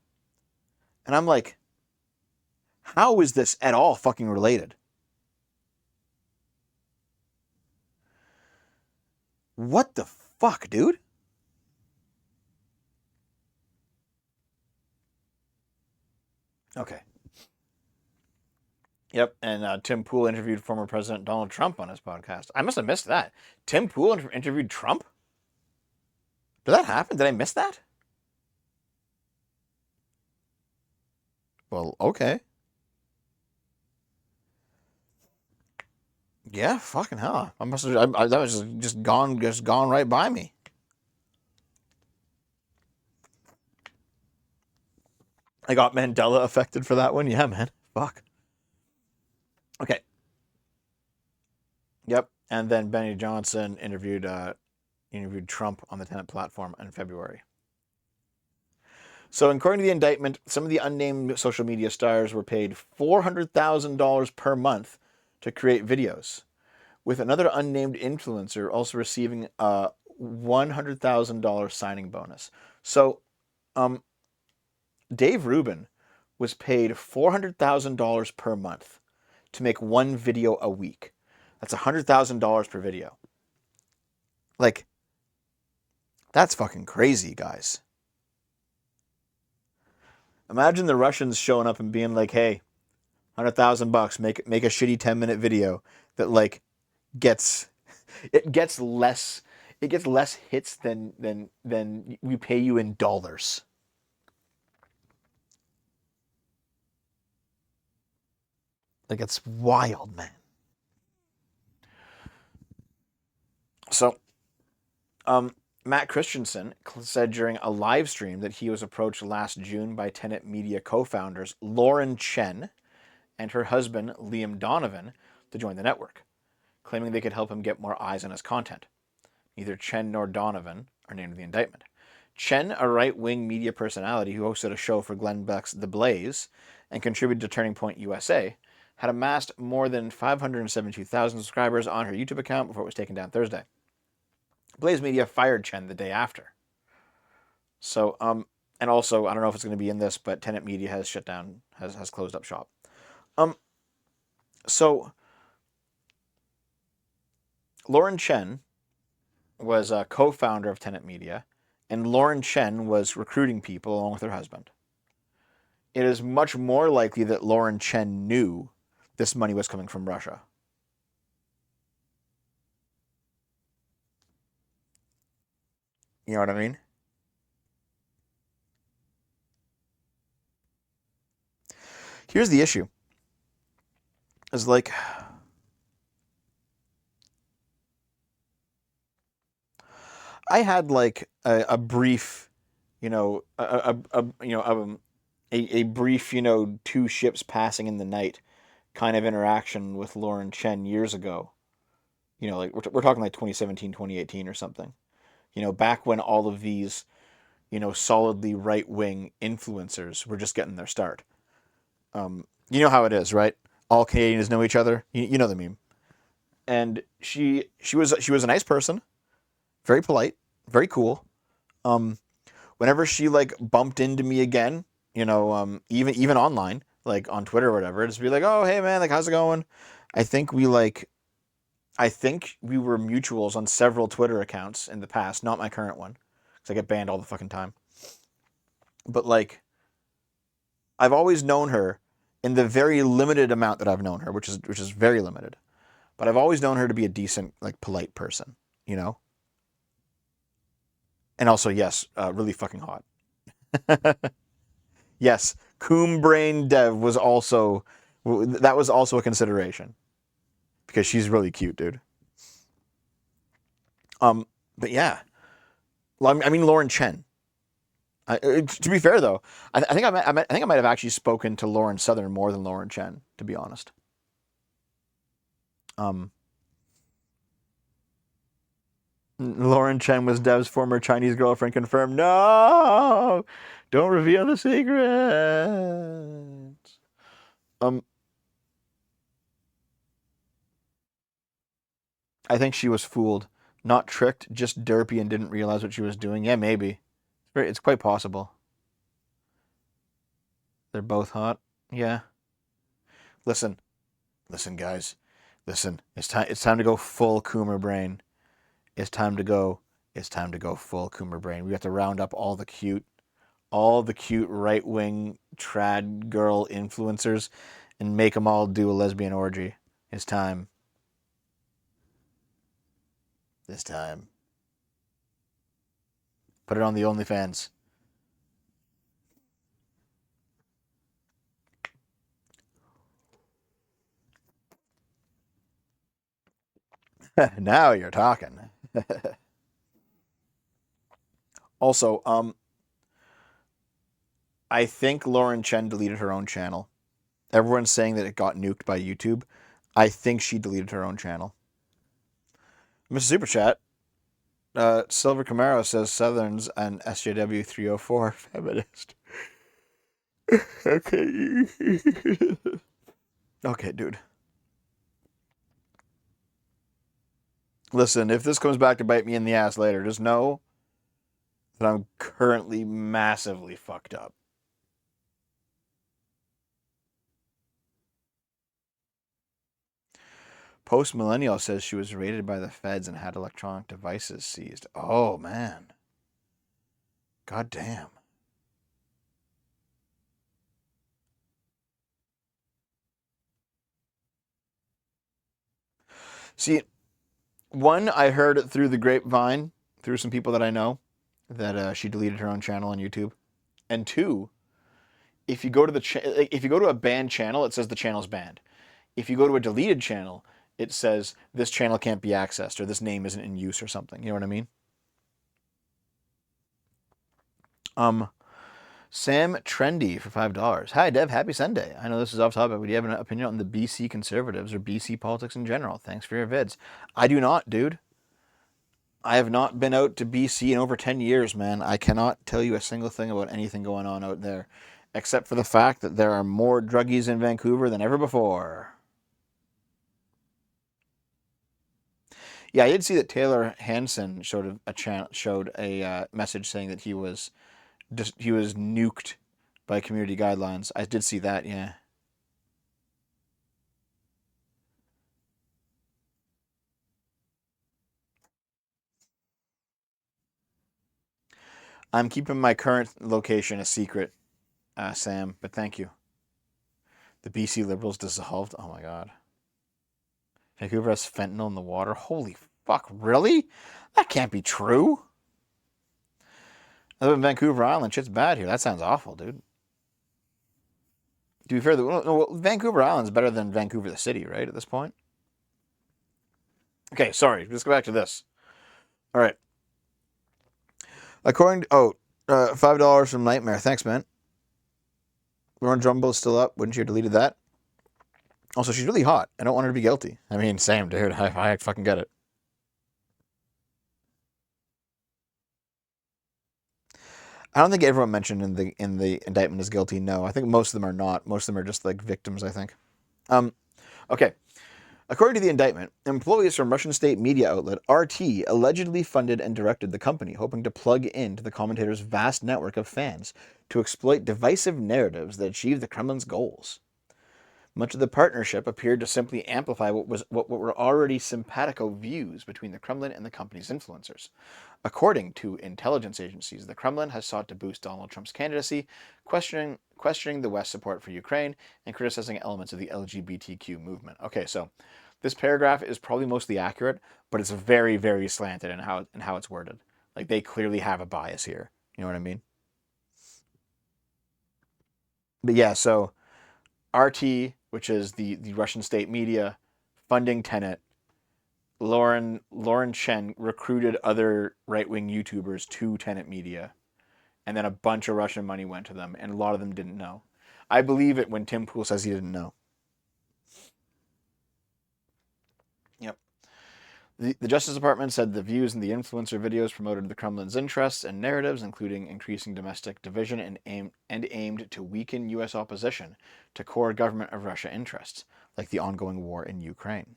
[SPEAKER 1] And I'm like, how is this at all fucking related? What the fuck, dude? Okay. Yep. And Tim Pool interviewed former President Donald Trump on his podcast. I must have missed that. Tim Pool interviewed Trump? Did that happen? Did I miss that? Well, okay. Yeah, fucking hell. I must have. That was just gone right by me. I got Mandela affected for that one. Yeah, man. Fuck. Okay. Yep. And then Benny Johnson interviewed Trump on the Tenet platform in February. So, according to the indictment, some of the unnamed social media stars were paid $400,000 per month to create videos, with another unnamed influencer also receiving a $100,000 signing bonus. So, um, Dave Rubin was paid $400,000 per month to make one video a week. That's $100,000 per video. Like, that's fucking crazy, guys. Imagine the Russians showing up and being like, "Hey, $100,000, make a shitty 10-minute video that like gets it gets less hits than we pay you in dollars." Like, it's wild, man. So, Matt Christensen said during a live stream that he was approached last June by Tenet Media co-founders Lauren Chen and her husband Liam Donovan to join the network, claiming they could help him get more eyes on his content. Neither Chen nor Donovan are named in the indictment. Chen, a right-wing media personality who hosted a show for Glenn Beck's The Blaze and contributed to Turning Point USA, had amassed more than 572,000 subscribers on her YouTube account before it was taken down Thursday. Blaze Media fired Chen the day after. So, and also, I don't know if it's going to be in this, but Tenet Media has shut down, has closed up shop. So Lauren Chen was a co-founder of Tenet Media, and Lauren Chen was recruiting people along with her husband. It is much more likely that Lauren Chen knew this money was coming from Russia. You know what I mean? Here's the issue. Is like, I had like a brief A brief, two ships passing in the night kind of interaction with Lauren Chen years ago. Like we're talking like 2017, 2018 or something. Back when all of these, solidly right wing influencers were just getting their start. You know how it is, right? All Canadians know each other. You know the meme. And she was a nice person, very polite, very cool. Um, Whenever she like bumped into me again, even online, like on Twitter or whatever, just be like, "Oh, hey man, like how's it going?" I think we like I think we were mutuals on several Twitter accounts in the past, not my current one, because I get banned all the fucking time. But like, I've always known her in the very limited amount that I've known her, which is very limited. But I've always known her to be a decent, like, polite person, you know. And also, yes, really fucking hot. Yes, Coom Brain Dev was also a consideration because she's really cute, dude. But yeah, well, I mean Lauren Chen. To be fair though, I think I might have actually spoken to Lauren Southern more than Lauren Chen, to be honest. Um, Lauren Chen was Dev's former Chinese girlfriend confirmed. No, don't reveal the secrets. Um, I think she was fooled, not tricked, just derpy and didn't realize what she was doing. Yeah, maybe. It's quite possible. They're both hot. Yeah. Listen, listen, guys. Listen. It's time to go full Coomer brain. It's time to go. It's time to go full Coomer brain. We have to round up all the cute right wing trad girl influencers, and make them all do a lesbian orgy. It's time. This time. Put it on the OnlyFans. Now you're talking. Also, I think Lauren Chen deleted her own channel. Everyone's saying that it got nuked by YouTube. I think she deleted her own channel. Mr. Super Chat, Silver Camaro says Southerns and SJW 304 feminist. Okay. Okay, dude. Listen, if this comes back to bite me in the ass later, just know that I'm currently massively fucked up. Post Millennial says she was raided by the feds and had electronic devices seized. Oh, man. God damn. See, one, I heard it through the grapevine, through some people that I know, that she deleted her own channel on YouTube. And two, if you go to if you go to a banned channel, it says the channel's banned. If you go to a deleted channel, it says this channel can't be accessed or this name isn't in use or something. You know what I mean? Um, Sam Trendy for $5. Hi Dev, happy Sunday. I know this is off topic, but do you have an opinion on the BC conservatives or BC politics in general? Thanks for your vids. I do not, dude. I have not been out to BC in over 10 years, man. I cannot tell you a single thing about anything going on out there, except for the fact that there are more druggies in Vancouver than ever before. Yeah, I did see that Taylor Hanson showed a message saying that he was nuked by community guidelines. I did see that. Yeah, I'm keeping my current location a secret, Sam. But thank you. The BC Liberals dissolved. Oh my God. Vancouver has fentanyl in the water. Holy fuck! Really? That can't be true. I live in Vancouver Island. Shit's bad here. That sounds awful, dude. To be fair, Vancouver Island's better than Vancouver the city, right? At this point. Okay, sorry. Let's go back to this. All right. According to $5 from Nightmare. Thanks, man. Lauren Drumble's still up. Wouldn't you have deleted that? Also, she's really hot. I don't want her to be guilty. I mean, same, dude. I fucking get it. I don't think everyone mentioned in the indictment is guilty. No, I think most of them are not. Most of them are just like victims, I think. Um, okay. According to the indictment, employees from Russian state media outlet RT allegedly funded and directed the company, hoping to plug into the commentator's vast network of fans to exploit divisive narratives that achieve the Kremlin's goals. Much of the partnership appeared to simply amplify what were already simpatico views between the Kremlin and the company's influencers. According to intelligence agencies, the Kremlin has sought to boost Donald Trump's candidacy, questioning the West's support for Ukraine and criticizing elements of the LGBTQ movement. Okay, so this paragraph is probably mostly accurate, but it's very, very slanted in how it's worded. Like they clearly have a bias here. You know what I mean? But yeah, so RT, which is the Russian state media, funding Tenet. Lauren Chen recruited other right wing YouTubers to Tenet Media, and then a bunch of Russian money went to them, and a lot of them didn't know. I believe it when Tim Pool says he didn't know. Yep. The Justice Department said the views in the influencer videos promoted the Kremlin's interests and narratives, including increasing domestic division and aimed to weaken U.S. opposition to core government of Russia interests, like the ongoing war in Ukraine.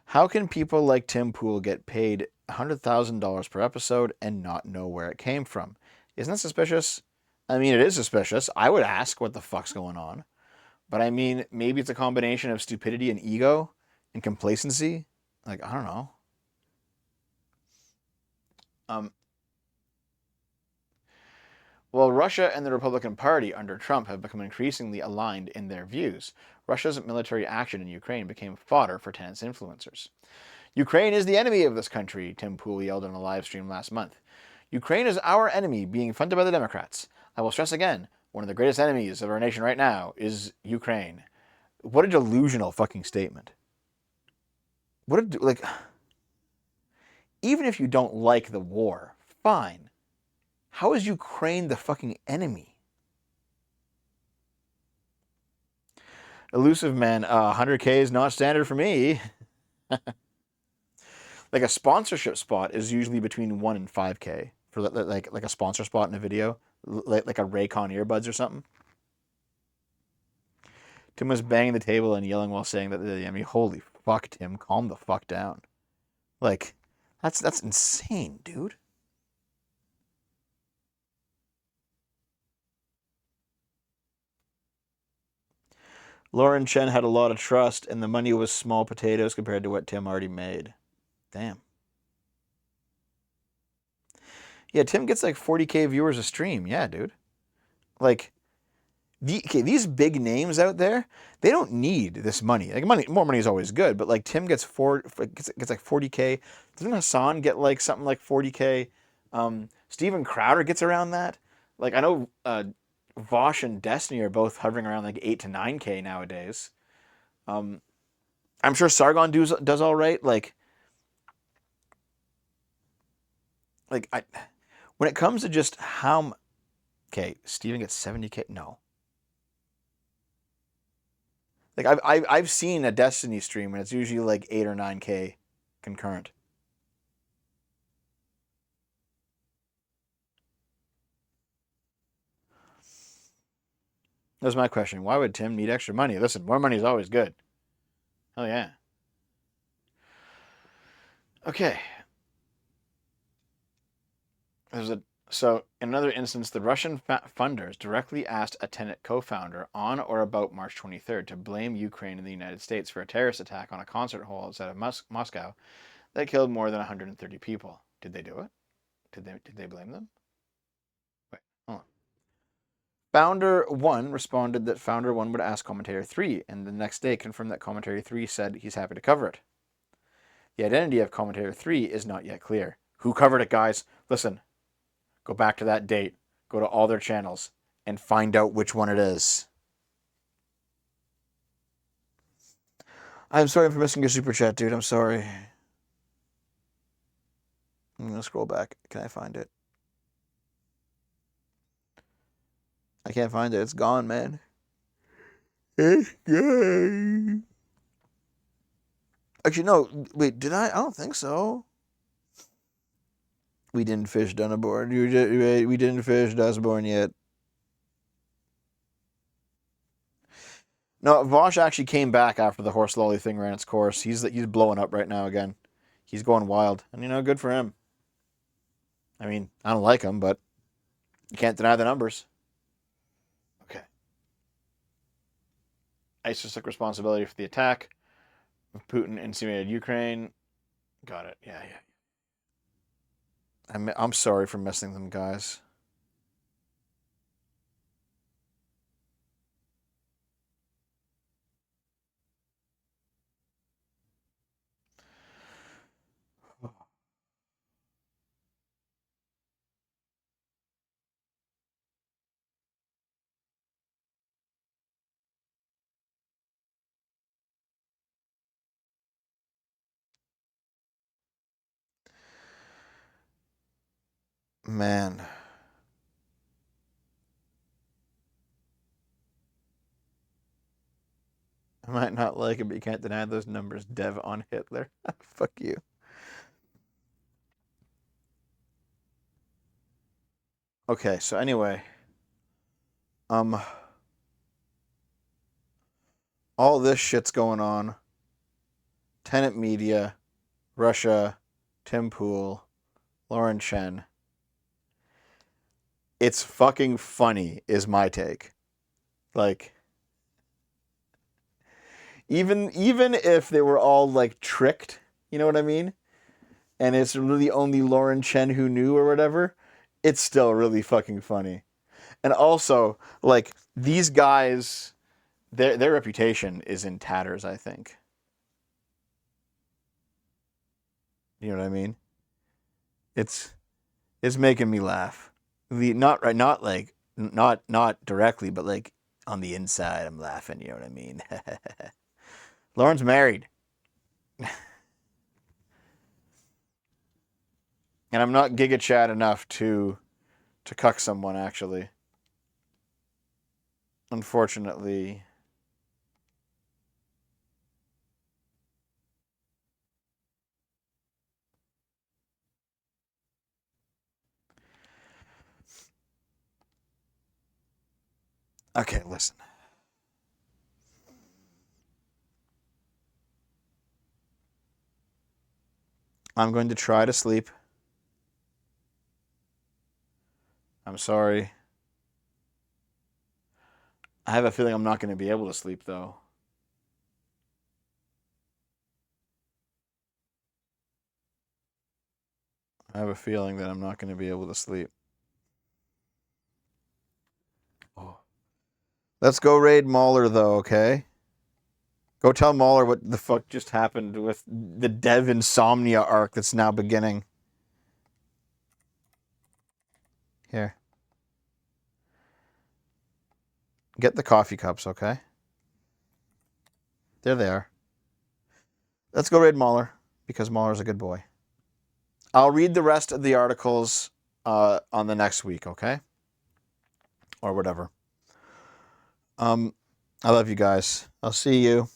[SPEAKER 1] How can people like Tim Pool get paid $100,000 per episode and not know where it came from? Isn't that suspicious? I mean, it is suspicious. I would ask what the fuck's going on. But I mean, maybe it's a combination of stupidity and ego and complacency. Like, I don't know. Um, While Russia and the Republican Party under Trump have become increasingly aligned in their views, Russia's military action in Ukraine became fodder for Tenet's influencers. Ukraine is the enemy of this country, Tim Pool yelled on a live stream last month. Ukraine is our enemy being funded by the Democrats. I will stress again, one of the greatest enemies of our nation right now is Ukraine. What a delusional fucking statement. What a, like, even if you don't like the war, fine. How is Ukraine the fucking enemy? Elusive man, 100K is not standard for me. Like a sponsorship spot is usually between 1 and 5K for like a sponsor spot in a video, like a Raycon earbuds or something. Tim was banging the table and yelling while saying that the enemy. Holy fuck, Tim, calm the fuck down. Like, that's insane, dude. Lauren Chen had a lot of trust, and the money was small potatoes compared to what Tim already made. Damn. Yeah, Tim gets like 40K viewers a stream. Yeah, dude. Like, these big names out there, they don't need this money. Like more money is always good, but like Tim gets like 40K. Doesn't Hassan get like something like 40K? Steven Crowder gets around that. Like I know Vosh and Destiny are both hovering around like 8 to 9K nowadays. Um, I'm sure Sargon does all right. Like I, when it comes to just how, okay, Steven gets 70K. No, like I've seen a Destiny stream and it's usually like 8 or 9K concurrent. That's my question. Why would Tim need extra money? Listen, more money is always good. Oh yeah. Okay. There's a so in another instance, the Russian funders directly asked a Tenet co-founder on or about March 23rd to blame Ukraine and the United States for a terrorist attack on a concert hall outside of Moscow that killed more than 130 people. Did they do it? Did they blame them? Wait, hold on. Founder 1 responded that Founder 1 would ask Commentator 3, and the next day confirmed that Commentator 3 said he's happy to cover it. The identity of Commentator 3 is not yet clear. Who covered it, guys? Listen, go back to that date, go to all their channels, and find out which one it is. I'm sorry for missing your super chat, dude. I'm sorry. I'm gonna scroll back. Can I find it? I can't find it. It's gone, man. It's gone. Actually, no. Wait, did I? I don't think so. We didn't fish Dunnaborn. We didn't fish Dustborn yet. No, Vosh actually came back after the horse lolly thing ran its course. He's blowing up right now again. He's going wild, and good for him. I mean, I don't like him, but you can't deny the numbers. Okay. ISIS took responsibility for the attack. Putin insinuated Ukraine. Got it. Yeah. I'm sorry for missing them, guys. Man. I might not like it, but you can't deny those numbers. Dev on Hitler. Fuck you. Okay, so anyway, all this shit's going on. Tenet Media, Russia, Tim Pool, Lauren Chen. It's fucking funny, is my take. Like, even if they were all like tricked, you know what I mean? And it's really only Lauren Chen who knew or whatever, it's still really fucking funny. And also, like, these guys, their reputation is in tatters, I think. You know what I mean? It's making me laugh. Not directly, but like on the inside, I'm laughing. You know what I mean? Lauren's married, and I'm not Giga Chad enough to cuck someone. Actually, unfortunately. Okay, listen. I'm going to try to sleep. I'm sorry. I have a feeling I'm not going to be able to sleep though. I have a feeling that I'm not going to be able to sleep. Oh. Let's go raid Mauler though, okay? Go tell Mauler what the fuck just happened with the Dev Insomnia arc that's now beginning. Here. Get the coffee cups, okay? There they are. Let's go raid Mauler, because Mauler's a good boy. I'll read the rest of the articles on the next week, okay? Or whatever. I love you guys. I'll see you.